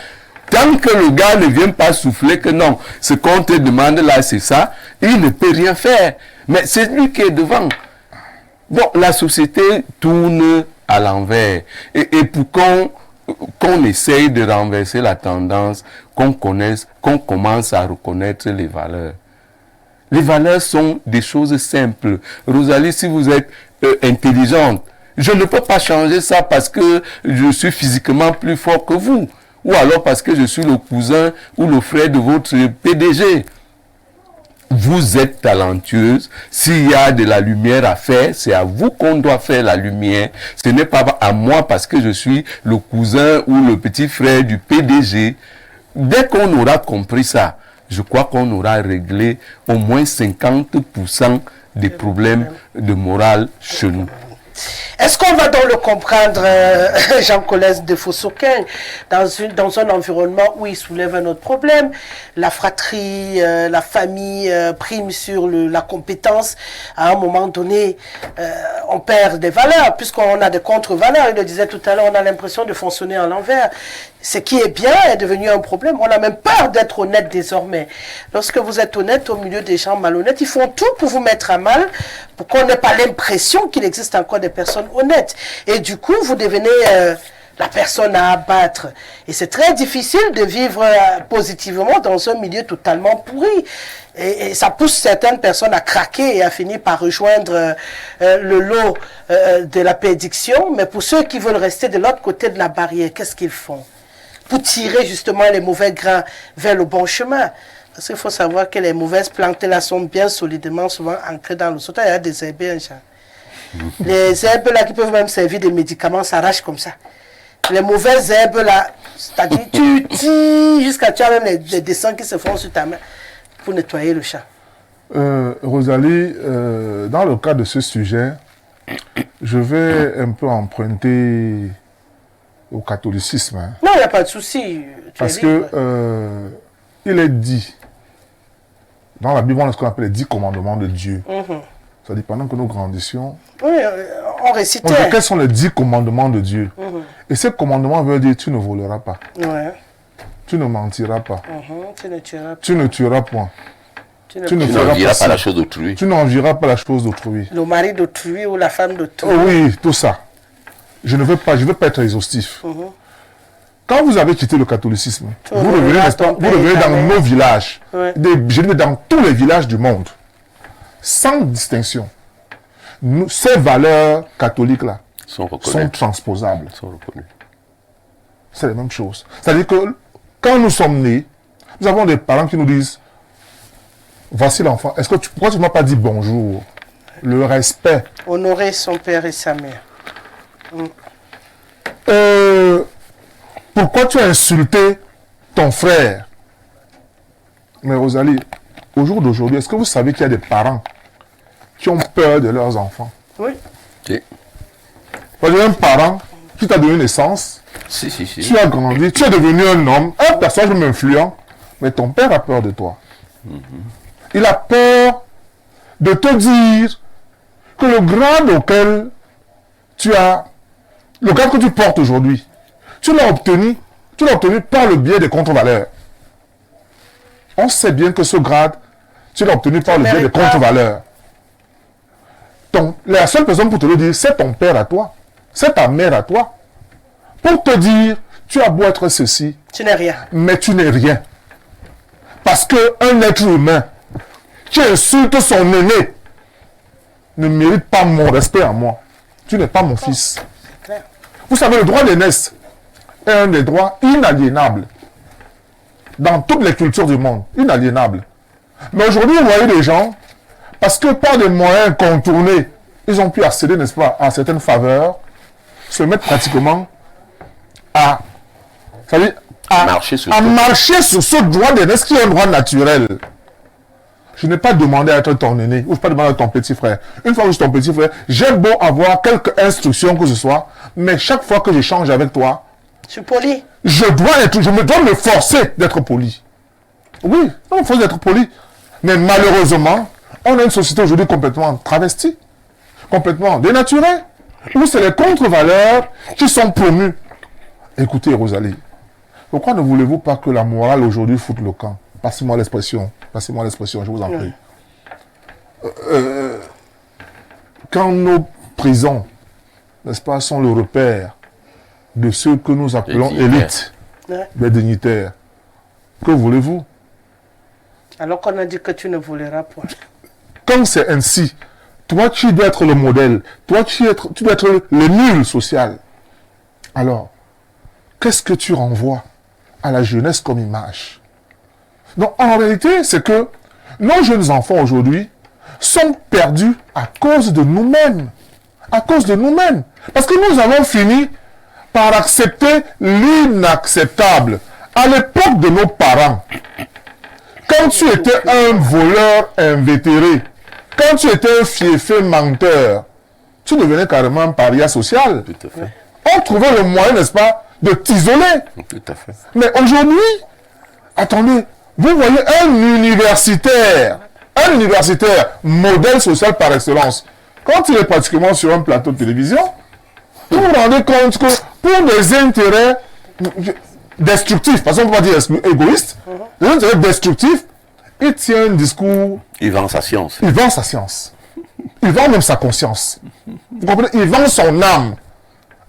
Tant que le gars ne vient pas souffler que non, ce qu'on te demande là, c'est ça, il ne peut rien faire. Mais c'est lui qui est devant. Donc la société tourne à l'envers. Et pour qu'on essaye de renverser la tendance, qu'on commence à reconnaître les valeurs. Les valeurs sont des choses simples. Rosalie, si vous êtes intelligente, je ne peux pas changer ça parce que je suis physiquement plus fort que vous. Ou alors parce que je suis le cousin ou le frère de votre PDG. Vous êtes talentueuse. S'il y a de la lumière à faire, c'est à vous qu'on doit faire la lumière. Ce n'est pas à moi parce que je suis le cousin ou le petit frère du PDG. Dès qu'on aura compris ça, je crois qu'on aura réglé au moins 50% des problèmes de morale chez nous. Est-ce qu'on va donc le comprendre, Jean Colès de Fosso-Keng, dans un environnement où il soulève un autre problème? La fratrie, la famille prime sur la compétence. À un moment donné, on perd des valeurs, puisqu'on a des contre-valeurs. Il le disait tout à l'heure, on a l'impression de fonctionner à l'envers. Ce qui est bien est devenu un problème. On a même peur d'être honnête désormais. Lorsque vous êtes honnête au milieu des gens malhonnêtes, ils font tout pour vous mettre à mal, pour qu'on n'ait pas l'impression qu'il existe encore des personnes honnêtes. Et du coup, vous devenez la personne à abattre. Et c'est très difficile de vivre positivement dans un milieu totalement pourri. Et ça pousse certaines personnes à craquer et à finir par rejoindre le lot de la prédiction. Mais pour ceux qui veulent rester de l'autre côté de la barrière, qu'est-ce qu'ils font? Pour tirer justement les mauvais grains vers le bon chemin. Parce qu'il faut savoir que les mauvaises plantes là sont bien solidement souvent ancrées dans le sol. Il y a des herbes, les herbes là qui peuvent même servir de médicaments s'arrachent comme ça. Les mauvaises herbes là, c'est-à-dire tu tires jusqu'à tu as même les dessins qui se font sur ta main pour nettoyer le champ. Rosalie, dans le cas de ce sujet, je vais un peu emprunter au catholicisme. Hein. Non, il n'y a pas de souci. Parce que il est dit, dans la Bible, on a ce qu'on appelle les 10 commandements de Dieu. C'est-à-dire, pendant que nous grandissions, oui, on récitait. On dit, quels sont les 10 commandements de Dieu? Et ces commandements veulent dire, tu ne voleras pas. Ouais. Tu ne mentiras pas. Tu ne tueras pas. Tu ne tueras point. Tu n'envieras pas la chose d'autrui. Tu n'envieras pas la chose d'autrui. Le mari d'autrui ou la femme d'autrui. Oh oui, tout ça. Je ne veux pas être exhaustif. Quand vous avez quitté le catholicisme, vous revenez dans nos villages, je dis dans tous les villages du monde, sans distinction. Ces valeurs catholiques-là sont transposables. Sont reconnues. C'est la même chose. C'est-à-dire que quand nous sommes nés, nous avons des parents qui nous disent, voici l'enfant, pourquoi tu ne m'as pas dit bonjour? Le respect. Honorer son père et sa mère. Pourquoi tu as insulté ton frère? Mais Rosalie, au jour d'aujourd'hui, est-ce que vous savez qu'il y a des parents qui ont peur de leurs enfants? Oui. Si. Parce qu'il y a un parent qui t'a donné naissance, si. Tu as grandi, tu es devenu un homme, un personnage influent, mais ton père a peur de toi. Il a peur de te dire que le grade auquel le grade que tu portes aujourd'hui, tu l'as obtenu par le biais des contre-valeurs. On sait bien que ce grade, tu l'as obtenu par le biais des contre-valeurs. La seule personne pour te le dire, c'est ton père à toi, c'est ta mère à toi. pour te dire, tu as beau être ceci, Tu n'es rien. mais tu n'es rien. Parce qu'un être humain qui insulte son aîné ne mérite pas mon respect à moi. Tu n'es pas mon fils. C'est clair. Vous savez, le droit d'aînesse est un des droits inaliénables dans toutes les cultures du monde. Inaliénable. Mais aujourd'hui, vous voyez les gens, parce que par des moyens contournés, ils ont pu accéder, n'est-ce pas, à certaines faveurs, se mettre pratiquement à, c'est-à-dire marcher sur ce droit d'aînesse qui est un droit naturel. Je n'ai pas demandé à être ton aîné, ou je n'ai pas demandé à ton petit frère. Une fois que je suis ton petit frère, j'ai beau avoir quelques instructions que ce soit, mais chaque fois que j'échange avec toi, Je suis poli. je dois me forcer d'être poli. Oui, je me force d'être poli. Mais malheureusement, on a une société aujourd'hui complètement travestie, complètement dénaturée, où c'est les contre-valeurs qui sont promues. Écoutez, Rosalie, pourquoi ne voulez-vous pas que la morale aujourd'hui foute le camp? Passez-moi l'expression, je vous en prie. Quand nos prisons, n'est-ce pas, sont le repère de ceux que nous appelons élites, Ouais. des dignitaires, que voulez-vous? Alors qu'on a dit que tu ne voleras point. Quand c'est ainsi, toi tu dois être le modèle, toi tu dois être le nul social. Alors, qu'est-ce que tu renvoies à la jeunesse comme image? Donc en réalité, c'est que nos jeunes enfants aujourd'hui sont perdus à cause de nous-mêmes. À cause de nous-mêmes. Parce que nous avons fini par accepter l'inacceptable. À l'époque de nos parents, quand tu étais un voleur invétéré, quand tu étais un fiefé menteur, tu devenais carrément un paria social. Tout à fait. On trouvait le moyen, n'est-ce pas, de t'isoler. Tout à fait. Mais aujourd'hui, attendez, vous voyez un universitaire, modèle social par excellence. Quand il est pratiquement sur un plateau de télévision, vous vous rendez compte que pour des intérêts destructifs, parce qu'on ne peut pas dire égoïstes, des intérêts destructifs, il tient un discours. Il vend sa science. Il vend sa science. Il vend même sa conscience. Vous comprenez? Il vend son âme.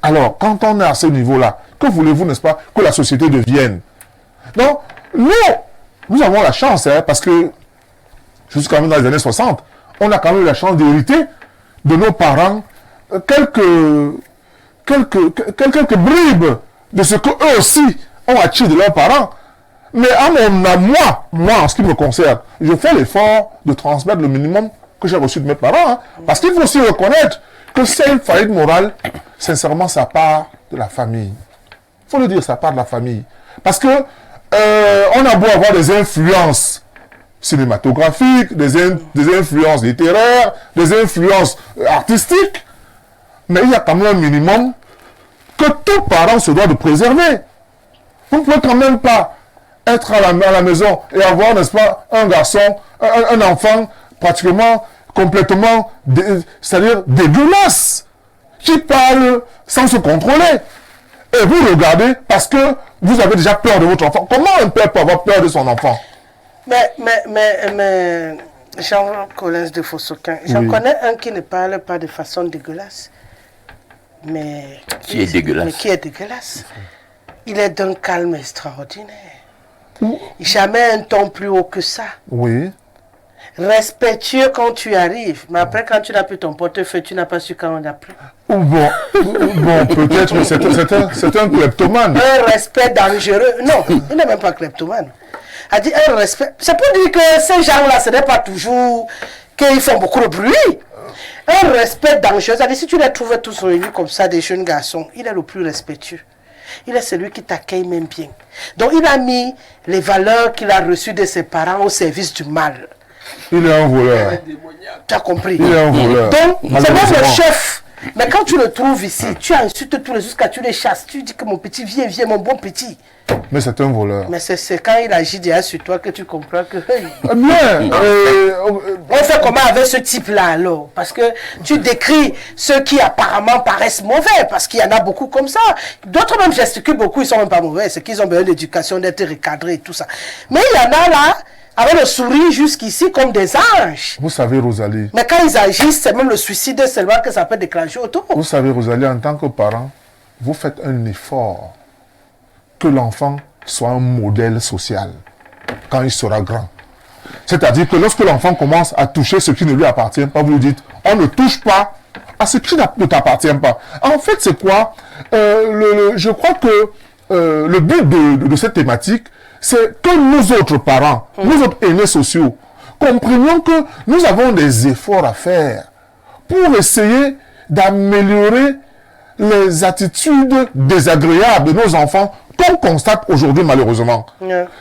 Alors, quand on est à ce niveau-là, que voulez-vous, n'est-ce pas, que la société devienne? Donc, nous avons la chance, hein, parce que, jusqu'à même dans les années 60, on a quand même eu la chance d'hériter de nos parents quelques bribes de ce qu'eux aussi ont acquis de leurs parents. Mais moi, en ce qui me concerne, je fais l'effort de transmettre le minimum que j'ai reçu de mes parents. Hein, parce qu'il faut aussi reconnaître que c'est une faillite morale. Sincèrement, ça part de la famille. Il faut le dire, ça part de la famille. Parce que on a beau avoir des influences cinématographiques, des influences littéraires, des influences artistiques, mais il y a quand même un minimum que tout parent se doit de préserver. Vous ne pouvez quand même pas être à la maison et avoir, n'est-ce pas, un garçon, un enfant pratiquement, complètement, c'est-à-dire dégueulasse, qui parle sans se contrôler. Et vous regardez parce que vous avez déjà peur de votre enfant. Comment un père peut avoir peur de son enfant? Mais Jean Collins de Fossoquin, j'en connais un qui ne parle pas de façon dégueulasse. Mais Qui est dégueulasse. Mais qui est dégueulasse. Il est d'un calme extraordinaire. Jamais un ton plus haut que ça. Oui. Respectueux quand tu arrives. Mais après, quand tu n'as plus ton portefeuille, tu n'as pas su quand on a plus. Bon, peut-être c'est un kleptomane. Un respect dangereux. Non, il n'est même pas kleptomane. A dit un respect. C'est pour dire que ces gens-là, ce n'est pas toujours qu'ils font beaucoup de bruit. Un respect dangereux. C'est-à-dire, si tu les trouves tous réunis comme ça, des jeunes garçons, il est le plus respectueux. Il est celui qui t'accueille même bien. Donc, il a mis les valeurs qu'il a reçues de ses parents au service du mal. Il est un voleur. Tu as compris? Il est un voleur. Donc, c'est même le chef. Mais quand tu le trouves ici, tu insultes tous les jusqu'à tu les chasses. Tu dis que mon petit, viens, mon bon petit. Mais c'est un voleur. Mais c'est quand il agit derrière sur toi que tu comprends que... Bien. On fait comment avec ce type-là alors? Parce que tu décris ceux qui apparemment paraissent mauvais, parce qu'il y en a beaucoup comme ça. D'autres même gesticulent beaucoup, ils sont même pas mauvais. C'est qu'ils ont besoin d'éducation, d'être recadrés et tout ça. Mais il y en a là, avec le sourire jusqu'ici comme des anges. Vous savez, Rosalie. Mais quand ils agissent, c'est même le suicide seulement que ça peut déclencher autour. Vous savez, Rosalie, en tant que parent, vous faites un effort que l'enfant soit un modèle social quand il sera grand. C'est-à-dire que lorsque l'enfant commence à toucher ce qui ne lui appartient pas, vous lui dites, on ne touche pas à ce qui ne t'appartient pas. En fait, c'est quoi? Je crois que le but de cette thématique, c'est que nous autres parents, nous autres aînés sociaux, comprenions que nous avons des efforts à faire pour essayer d'améliorer les attitudes désagréables de nos enfants qu'on constate aujourd'hui malheureusement.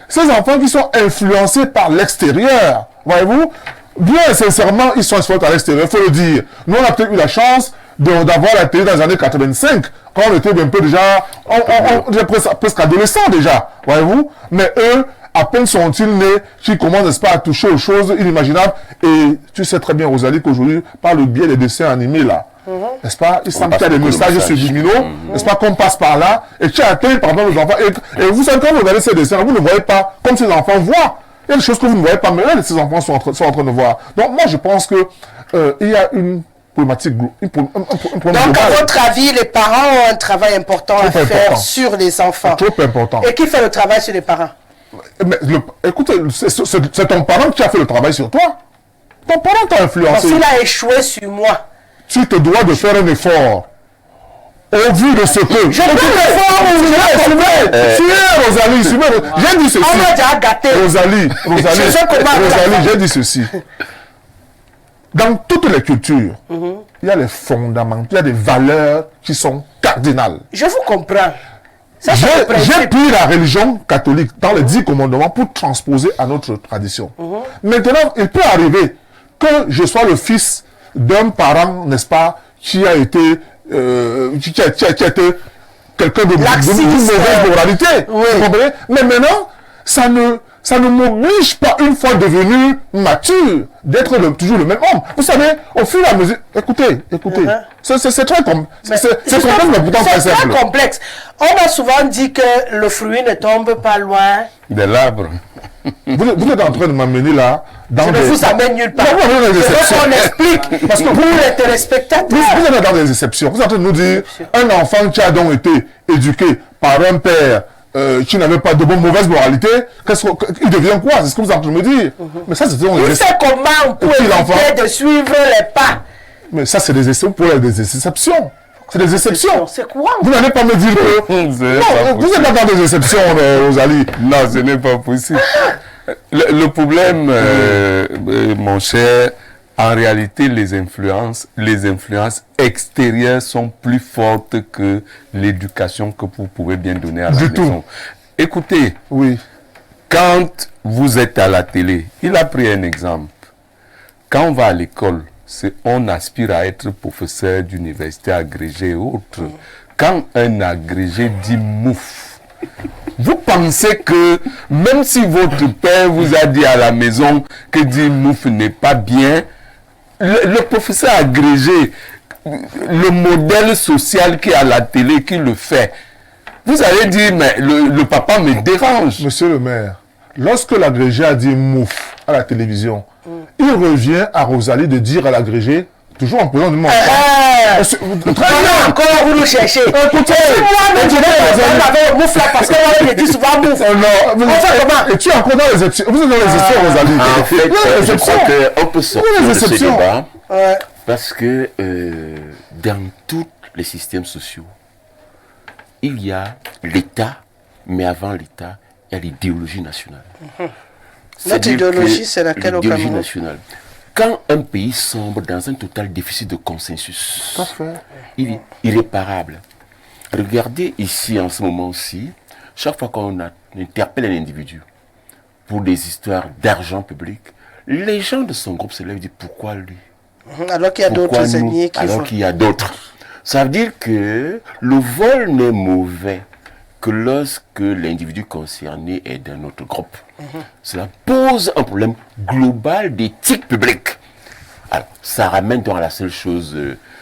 Ces enfants qui sont influencés par l'extérieur, voyez-vous, bien sincèrement, ils sont influencés par l'extérieur, il faut le dire. Nous, on a peut-être eu la chance d'avoir la télé dans les années 85, quand on était un peu déjà, on était presque adolescents déjà, voyez-vous. Mais eux, à peine sont-ils nés, qu'ils commencent, n'est-ce pas, à toucher aux choses inimaginables. Et tu sais très bien, Rosalie, qu'aujourd'hui, par le biais des dessins animés, là, n'est-ce pas, il semble qu'il y a des messages subliminaux, n'est-ce pas, qu'on passe par là, et tu atteins, par exemple, les enfants. Et vous savez, quand vous regardez ces dessins, vous ne voyez pas comme ces enfants voient. Il y a des choses que vous ne voyez pas, mais là, ces enfants sont en train de voir. Donc, moi, je pense que il y a une problématique, un problème donc, global. à votre avis, les parents ont un travail important à faire sur les enfants. Trop important. Et qui fait le travail sur les parents? Mais écoutez, c'est ton parent qui a fait le travail sur toi. Ton parent t'a influencé. Parce qu'il a échoué sur moi. Tu te dois de faire un effort. Au vu de ce que... Je fais l'effort, Rosalie, j'ai dit ceci. On m'a déjà gâté. Rosalie, j'ai dit ceci. Dans toutes les cultures, il y a les fondamentaux, il y a des valeurs qui sont cardinales. Je vous comprends. J'ai pris la religion catholique dans les 10 commandements pour transposer à notre tradition. Maintenant, il peut arriver que je sois le fils d'un parent, n'est-ce pas, qui a été quelqu'un de mauvaise moralité. Oui. Vous comprenez? Mais maintenant, ça ne m'oblige pas, une fois devenu mature, d'être toujours le même homme. Vous savez, au fur et à mesure... Écoutez. C'est très complexe, mais pourtant très simple. C'est très complexe. On m'a souvent dit que le fruit ne tombe pas loin de l'arbre. Vous êtes en train de m'amener là dans je ne vous amène nulle part. Je veux qu'on explique. Parce que vous, les téléspectateurs. Vous êtes dans des exceptions. Vous êtes en train de nous dire, un enfant qui a donc été éduqué par un père qui n'avait pas de mauvaise moralité, il devient quoi? C'est ce que vous êtes en train de me dire. Mais ça, c'est il sait comment on peut éviter de suivre les pas. Mais ça, c'est des exceptions. Des exceptions. C'est des exceptions. C'est quoi? Vous n'allez pas me dire que... Non, vous êtes dans des exceptions, Rosalie. Non, ce n'est pas possible. Le problème, mon cher, en réalité, les influences extérieures sont plus fortes que l'éducation que vous pouvez bien donner à la maison. Tout. Écoutez, oui. Quand vous êtes à la télé, il a pris un exemple. Quand on va à l'école, on aspire à être professeur d'université agrégé et autres. Quand un agrégé dit mouf, vous pensez que même si votre père vous a dit à la maison que dire mouf n'est pas bien, le professeur agrégé, le modèle social qui est à la télé, qui le fait, vous allez dire, mais le papa me dérange. Monsieur le maire, lorsque l'agrégé a dit mouf à la télévision, il revient à Rosalie de dire à l'agrégé, toujours en présence de mon frère. Très bien, encore vous nous cherchez. Écoutez, mouf là parce qu'on me dit souvent mouf. Non, et tu es encore dans les exceptions. Vous êtes dans les exceptions, Rosalie. En fait, je crois qu'on peut sortir de ce débat parce que dans tous les systèmes sociaux, il y a l'État, mais avant l'État, il y a l'idéologie nationale. Notre idéologie, c'est laquelle au Cameroun? Nationale. Quand un pays sombre dans un total déficit de consensus, il est irréparable. Regardez ici en ce moment-ci, chaque fois qu'on interpelle un individu pour des histoires d'argent public, les gens de son groupe se lèvent et disent pourquoi lui? Alors qu'il y a d'autres ennemis qui alors qu'il y a d'autres. Ça veut dire que le vol n'est mauvais que lorsque l'individu concerné est d'un autre groupe. Cela pose un problème global d'éthique publique. Alors, ça ramène donc à la seule chose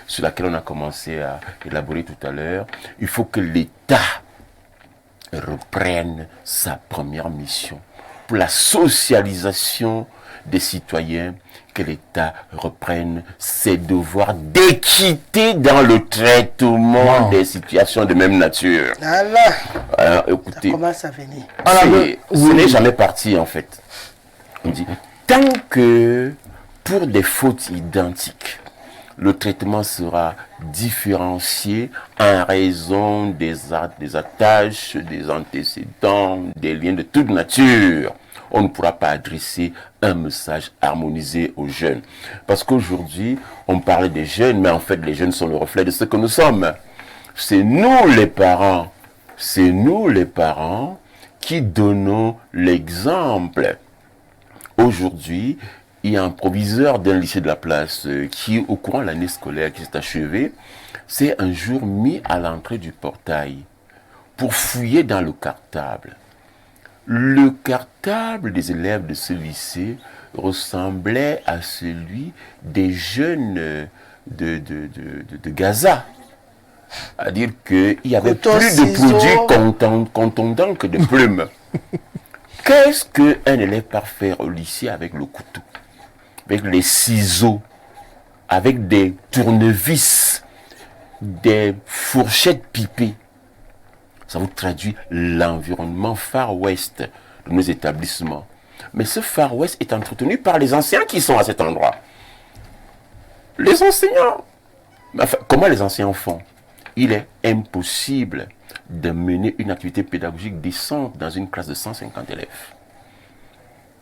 sur laquelle on a commencé à élaborer tout à l'heure. Il faut que l'État reprenne sa première mission pour la socialisation des citoyens, que l'État reprenne ses devoirs d'équité dans le traitement des situations de même nature. Écoutez, ça commence à venir. Ce n'est jamais parti en fait. On dit, tant que pour des fautes identiques, le traitement sera différencié en raison des attaches, des antécédents, des liens de toute nature, on ne pourra pas adresser un message harmonisé aux jeunes. Parce qu'aujourd'hui, on parlait des jeunes, mais en fait, les jeunes sont le reflet de ce que nous sommes. C'est nous les parents qui donnons l'exemple. Aujourd'hui, il y a un proviseur d'un lycée de la place qui, au courant de l'année scolaire qui s'est achevée, s'est un jour mis à l'entrée du portail pour fouiller dans le cartable. Le cartable des élèves de ce lycée ressemblait à celui des jeunes de Gaza. C'est-à-dire qu'il y avait plus de produits contondants que de plumes. Qu'est-ce qu'un élève part faire au lycée avec le couteau, avec les ciseaux, avec des tournevis, des fourchettes pipées? Ça vous traduit l'environnement Far West de nos établissements. Mais ce Far West est entretenu par les enseignants qui sont à cet endroit. Les enseignants. Enfin, comment les enseignants font? Il est impossible de mener une activité pédagogique décente dans une classe de 150 élèves.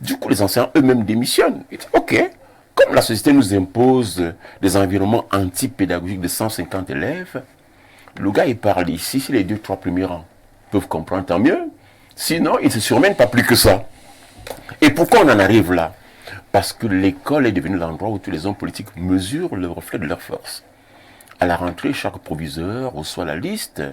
Du coup, les enseignants eux-mêmes démissionnent. Ils disent, ok, comme la société nous impose des environnements anti-pédagogiques de 150 élèves, le gars, il parle ici, si les 2-3 premiers rangs peuvent comprendre, tant mieux. Sinon, il ne se surmène pas plus que ça. Et pourquoi on en arrive là? Parce que l'école est devenue l'endroit où tous les hommes politiques mesurent le reflet de leur force. À la rentrée, chaque proviseur reçoit la liste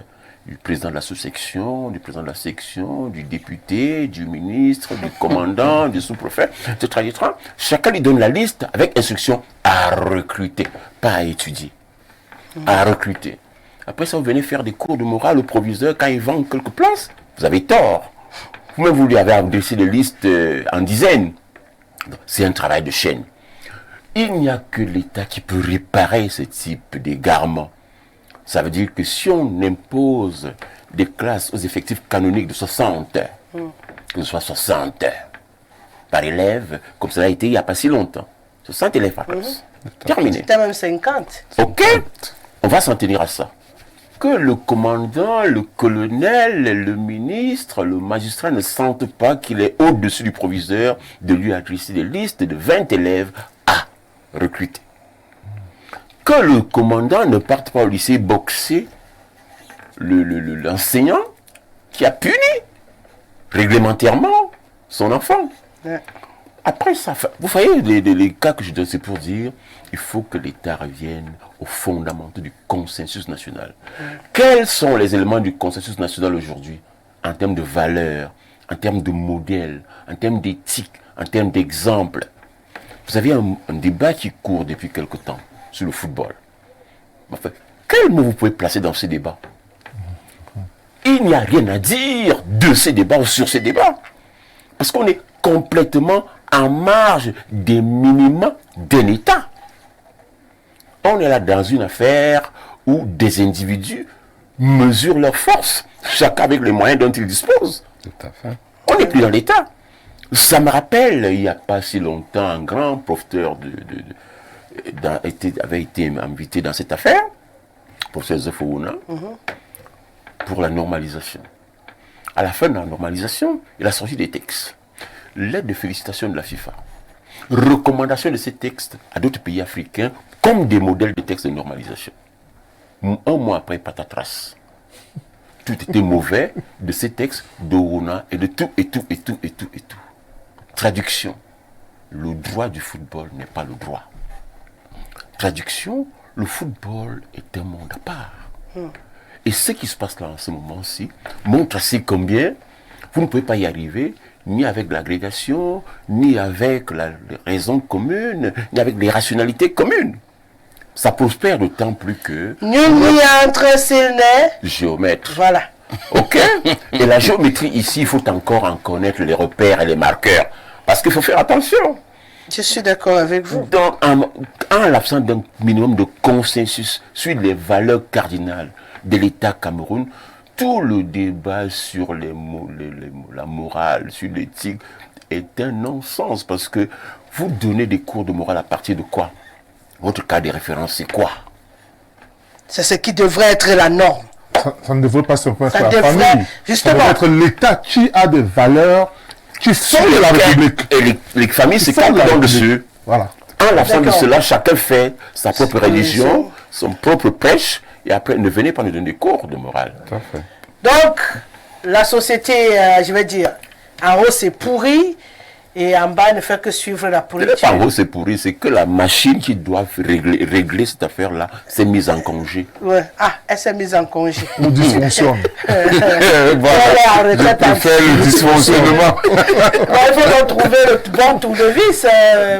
du président de la sous-section, du président de la section, du député, du ministre, du commandant, du sous-préfet, etc. Chacun lui donne la liste avec instruction à recruter, pas à étudier, à recruter. Après ça, vous venez faire des cours de morale au proviseur quand il vend quelques places. Vous avez tort. Vous-même, vous lui avez adressé des listes en dizaines. C'est un travail de chaîne. Il n'y a que l'État qui peut réparer ce type d'égarement. Ça veut dire que si on impose des classes aux effectifs canoniques de 60, que ce soit 60 par élève, comme ça a été il n'y a pas si longtemps. 60 élèves par classe. Terminé. C'était même 50. Ok, on va s'en tenir à ça. Que le commandant, le colonel, le ministre, le magistrat ne sentent pas qu'il est au-dessus du proviseur de lui adresser des listes de 20 élèves à recruter. Que le commandant ne parte pas au lycée boxer l'enseignant qui a puni réglementairement son enfant. Ouais. Après ça, vous voyez les cas que je donne, c'est pour dire il faut que l'État revienne aux fondamentaux du consensus national. Quels sont les éléments du consensus national aujourd'hui en termes de valeurs, en termes de modèles, en termes d'éthique, en termes d'exemples? Vous avez un débat qui court depuis quelque temps sur le football. Enfin, quel mot vous pouvez placer dans ces débats? Il n'y a rien à dire de ces débats ou sur ces débats. Parce qu'on est complètement en marge des minima d'un État. On est là dans une affaire où des individus mesurent leur force, chacun avec les moyens dont ils disposent. Tout à fait. On n'est plus dans l'État. Ça me rappelle, il n'y a pas si longtemps, un grand professeur avait été invité dans cette affaire, professeur Zofouna, pour la normalisation. À la fin de la normalisation, il a sorti des textes. Lettre de félicitations de la FIFA. Recommandation de ces textes à d'autres pays africains comme des modèles de textes de normalisation. Un mois après, patatras. Tout était mauvais de ces textes d'Orona et de tout, et tout. Traduction. Le droit du football n'est pas le droit. Traduction. Le football est un monde à part. Et ce qui se passe là en ce moment-ci montre assez combien vous ne pouvez pas y arriver ni avec l'agrégation, ni avec les raisons communes, ni avec les rationalités communes. Ça prospère d'autant plus que... Nul n'y entre s'il n'est... Géomètre. Voilà. Ok. Et la géométrie ici, il faut encore en connaître les repères et les marqueurs. Parce qu'il faut faire attention. Je suis d'accord avec vous. Donc, en l'absence d'un minimum de consensus sur les valeurs cardinales de l'État Cameroun, tout le débat sur la morale, sur l'éthique, est un non-sens. Parce que vous donnez des cours de morale à partir de quoi? Votre cas de référence, c'est quoi? C'est ce qui devrait être la norme. Ça ne devrait pas se faire Ça sur la devrait, famille. justement. Ça devrait être l'État qui a des valeurs qui sont Sur de la lesquelles- République. Et les familles, c'est Qui sont quand de la on République. dessus. Voilà. En l'absence de D'accord. cela, chacun fait sa propre C'est religion, religion. son propre prêche, et après, ne venez pas nous donner des cours de morale. Tout à fait. Donc, la société, je vais dire, en haut c'est pourri et en bas ne fait que suivre la Ce n'est pourriture. pas en gros, c'est pourri, c'est que la machine qui doit régler cette affaire-là s'est mise en congé. Ouais. Ah, elle s'est mise en congé. Ou dysfonctionne. Voilà, Je préfère le dysfonctionnement. Bon, il faut donc trouver le bon tournevis,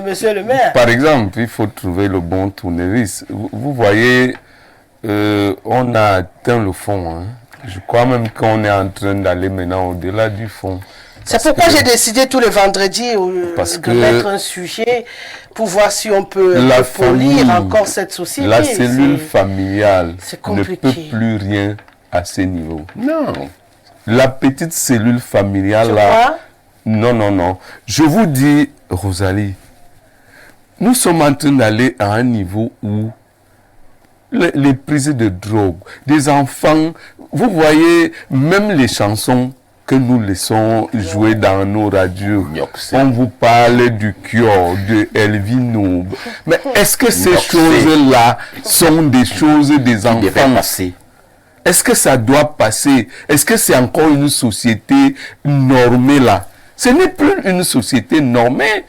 monsieur le maire. Par exemple, il faut trouver le bon tournevis. Vous voyez, on a atteint le fond. Hein. Je crois même qu'on est en train d'aller maintenant au-delà du fond. C'est pourquoi j'ai décidé tous les vendredis de mettre un sujet pour voir si on peut La polir famille, encore cette société. la cellule C'est- familiale c'est ne compliqué. peut plus rien à ce niveau. Non. La petite cellule familiale Tu là, vois? non, non, non. Je vous dis, Rosalie, nous sommes en train d'aller à un niveau où les prises de drogue, des enfants, vous voyez, même les chansons que nous laissons jouer dans nos radios, Nyoxé. on vous parle du Kior, de Elvino. Mais est-ce que ces Nyoxé. choses-là sont des choses des Qui devait enfants? passer. Est-ce que ça doit passer? Est-ce que c'est encore une société normée là? Ce n'est plus une société normée.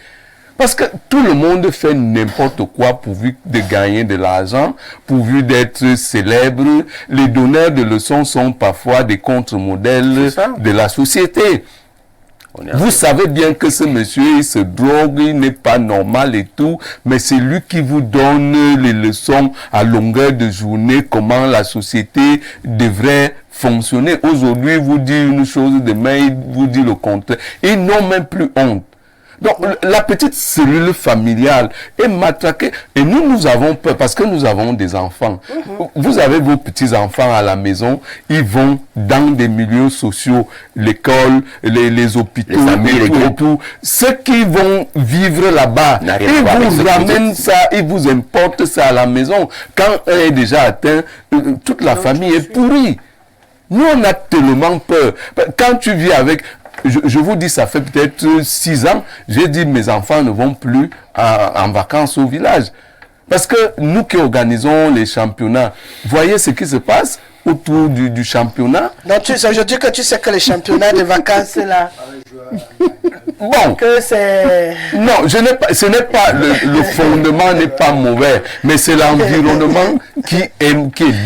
Parce que tout le monde fait n'importe quoi pourvu de gagner de l'argent, pourvu d'être célèbre. Les donneurs de leçons sont parfois des contre-modèles C'est ça. de la société. On est Vous savez bien que ce monsieur, il se drogue, il n'est pas normal et tout, mais c'est lui qui vous donne les leçons à longueur de journée, comment la société devrait fonctionner. Aujourd'hui, il vous dit une chose, demain, il vous dit le contraire. Ils n'ont même plus honte. Donc, la petite cellule familiale est matraquée. Et nous avons peur parce que nous avons des enfants. Vous avez vos petits-enfants à la maison, ils vont dans des milieux sociaux, l'école, les hôpitaux, Les amis, et les tout, et groupes. tout. Ceux qui vont vivre là-bas, N'a rien à ils voir avec vous ce que ramènent vous dites. ça, ils vous importent ça à la maison. Quand un est déjà atteint, toute la famille est pourrie. Nous, on a tellement peur. Quand tu vis avec... Je vous dis, ça fait peut-être 6 ans, j'ai dit mes enfants ne vont plus en vacances au village. Parce que nous qui organisons les championnats, voyez ce qui se passe autour du championnat. Donc, aujourd'hui que tu sais que les championnats de vacances, là, Bon, que c'est... non, ce n'est pas, le fondement n'est pas mauvais, mais c'est l'environnement qui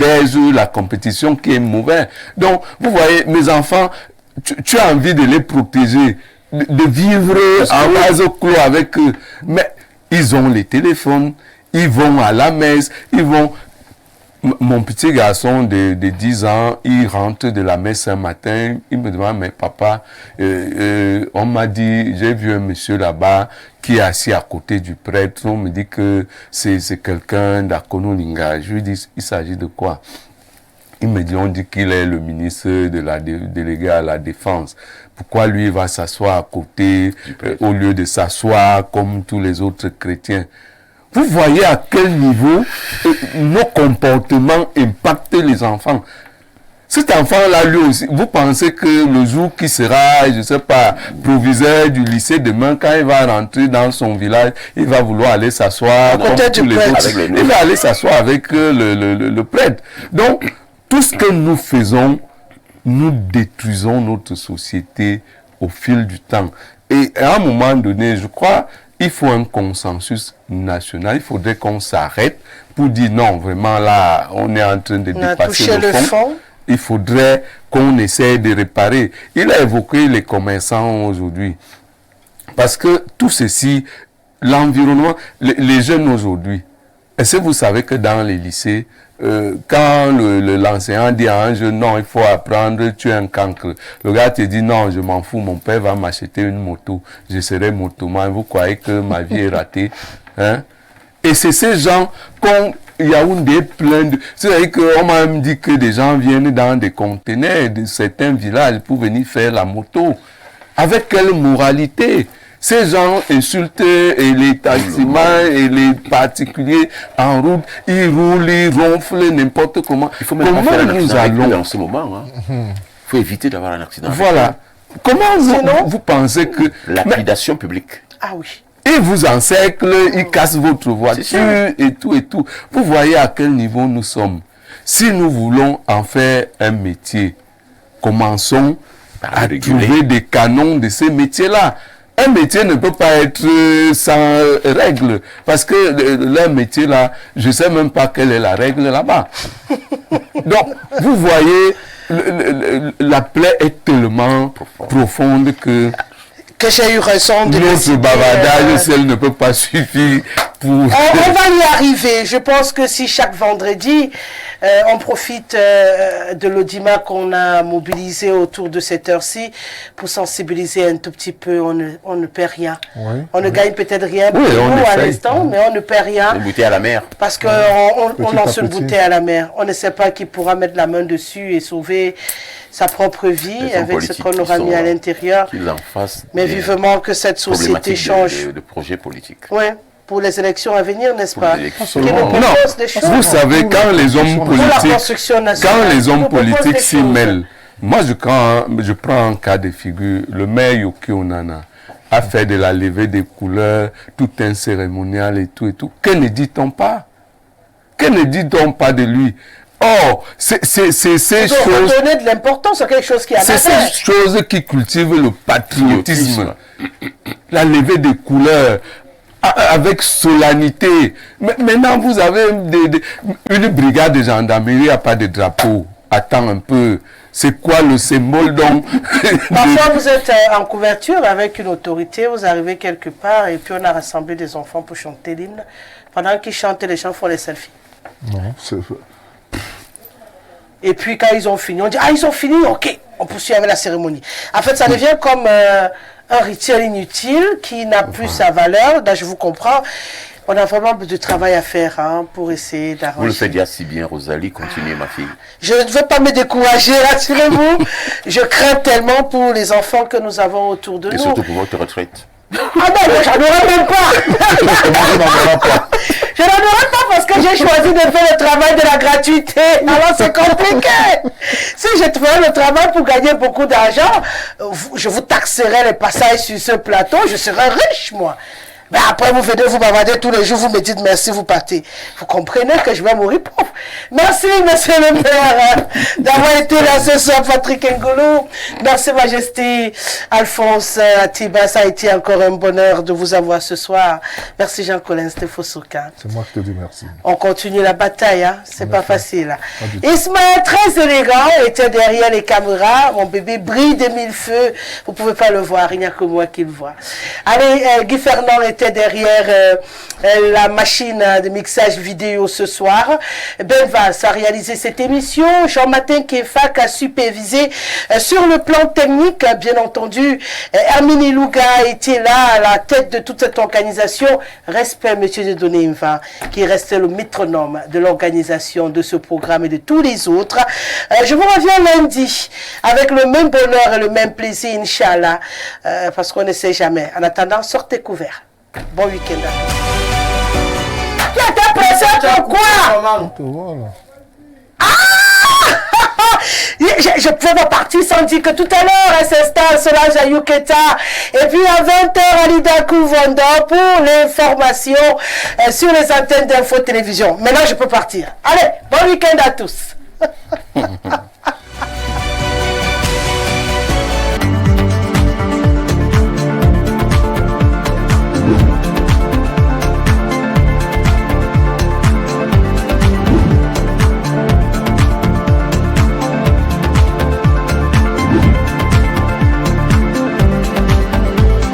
baise la compétition qui est mauvais. Donc, vous voyez, mes enfants, tu as envie de les protéger, de vivre en vase clos avec eux. Mais ils ont les téléphones, ils vont à la messe, ils vont... Mon petit garçon de 10 ans, il rentre de la messe un matin, il me demande, mais papa, on m'a dit, j'ai vu un monsieur là-bas qui est assis à côté du prêtre, on me dit que c'est quelqu'un d'Akonolinga. Je lui dis, il s'agit de quoi? Il me dit, on dit qu'il est le ministre de la délégué à la défense. Pourquoi lui il va s'asseoir à côté au lieu de s'asseoir comme tous les autres chrétiens? Vous voyez à quel niveau nos comportements impactent les enfants. Cet enfant-là, lui aussi, vous pensez que le jour qui sera, je ne sais pas, proviseur du lycée demain, quand il va rentrer dans son village, il va vouloir aller s'asseoir comme tous les autres. Il va aller s'asseoir avec le prêtre. Donc, tout ce que nous faisons, nous détruisons notre société au fil du temps. Et à un moment donné, je crois, il faut un consensus national. Il faudrait qu'on s'arrête pour dire non, vraiment là, on est en train de dépasser le fond. Il faudrait qu'on essaie de réparer. Il a évoqué les commerçants aujourd'hui. Parce que tout ceci, l'environnement, les jeunes aujourd'hui, est-ce que vous savez que dans les lycées, quand l'enseignant dit à un jeune, non, il faut apprendre, tu es un cancre. Le gars te dit, non, je m'en fous, mon père va m'acheter une moto, je serai motoman, vous croyez que ma vie est ratée, hein? Et c'est ces gens qu'on Yaoundé plein de... C'est-à-dire qu'on m'a même dit que des gens viennent dans des conteneurs de certains villages pour venir faire la moto. Avec quelle moralité? Ces gens insultent et les taximans et les particuliers en route, ils roulent, ils ronflent n'importe comment. Il faut même pas faire un accident en ce moment. Il faut éviter d'avoir un accident. Voilà. Comment vous pensez que... Lapidation publique. Ah oui. Ils vous encerclent, ils cassent votre voiture et tout et tout. Vous voyez à quel niveau nous sommes. Si nous voulons en faire un métier, commençons à trouver des canons de ces métiers-là. Un métier ne peut pas être sans règle. Parce que leur métier là, je ne sais même pas quelle est la règle là-bas. Donc, vous voyez, la plaie est tellement profonde que j'ai eu raison de notre bavardage seul ne peut pas suffire pour... On va y arriver. Je pense que si chaque vendredi, on profite de l'audimat qu'on a mobilisé autour de cette heure-ci pour sensibiliser un tout petit peu, on ne perd rien. Oui, on ne gagne peut-être rien pour nous à l'instant, mais on ne perd rien. Une bouteille à la mer. Parce qu'on lance une bouteille à la mer. On ne sait pas qui pourra mettre la main dessus et sauver sa propre vie avec ce qu'on aura mis à l'intérieur. Mais vivement que cette société change. De projets politiques. Oui, pour les élections à venir, n'est-ce pas? Non, vous savez, quand les hommes politiques s'y mêlent, moi je prends un cas de figure, le maire Yoki Onana a fait de la levée des couleurs, tout un cérémonial et tout et tout. Que ne dit-on pas? Que ne dit-on pas de lui? Oh, c'est ces choses... donner de l'importance à quelque chose qui a c'est ces choses qui cultivent le patriotisme. La levée des couleurs, avec solennité. Maintenant, vous avez une brigade de gendarmerie à pas de drapeau. Attends un peu. C'est quoi le symbole donc? Parfois, vous êtes en couverture avec une autorité, vous arrivez quelque part et puis on a rassemblé des enfants pour chanter l'hymne. Pendant qu'ils chantent, les gens font les selfies. Non, c'est... Et puis quand ils ont fini, on dit, ah ils ont fini, ok, on poursuit avec la cérémonie. En fait, ça devient comme un rituel inutile qui n'a plus sa valeur. Là, je vous comprends. On a vraiment de travail à faire pour essayer d'arranger. Vous le faites déjà si bien, Rosalie, continuez ma fille. Je ne veux pas me décourager, rassurez-vous. Je crains tellement pour les enfants que nous avons autour de nous. Et surtout pour votre retraite. Ah non, j'en aurais même pas. Je n'en aurais pas parce que j'ai choisi de faire le travail de la gratuité. Alors c'est compliqué. Si je faisais le travail pour gagner beaucoup d'argent, je vous taxerais les passages sur ce plateau, je serais riche moi. Mais après, vous venez vous bavarder tous les jours, vous me dites merci, vous partez. Vous comprenez que je vais mourir pauvre. Merci, monsieur le maire, d'avoir été là ce soir, Patrick Ngolo. Merci, Majesté Alphonse Atiba. Ça a été encore un bonheur de vous avoir ce soir. Merci, Jean-Colin Stefosoka. C'est moi qui te dis merci. On continue la bataille, c'est pas facile. Ismaël, très élégant, était derrière les caméras. Mon bébé brille de mille feux. Vous pouvez pas le voir, il n'y a que moi qui le vois. Allez, Guy Fernand était derrière la machine de mixage vidéo ce soir. Ben Valls a réalisé cette émission. Jean-Martin Kefak a supervisé sur le plan technique, bien entendu. Hermine Ilouga était là à la tête de toute cette organisation. Respect, monsieur Dieudonné Imva, qui restait le métronome de l'organisation de ce programme et de tous les autres. Je vous reviens lundi avec le même bonheur et le même plaisir, Inch'Allah, parce qu'on ne sait jamais. En attendant, sortez couverts. Bon week-end. Tu étais pressé pour quoi? Je pouvais pas partir sans dire que tout à l'heure, elle s'installe Solange Ayuketa. Et puis à 20h, Alida Kouvondo pour l'information sur les antennes d'Info Télévision. Maintenant, je peux partir. Allez, bon week-end à tous.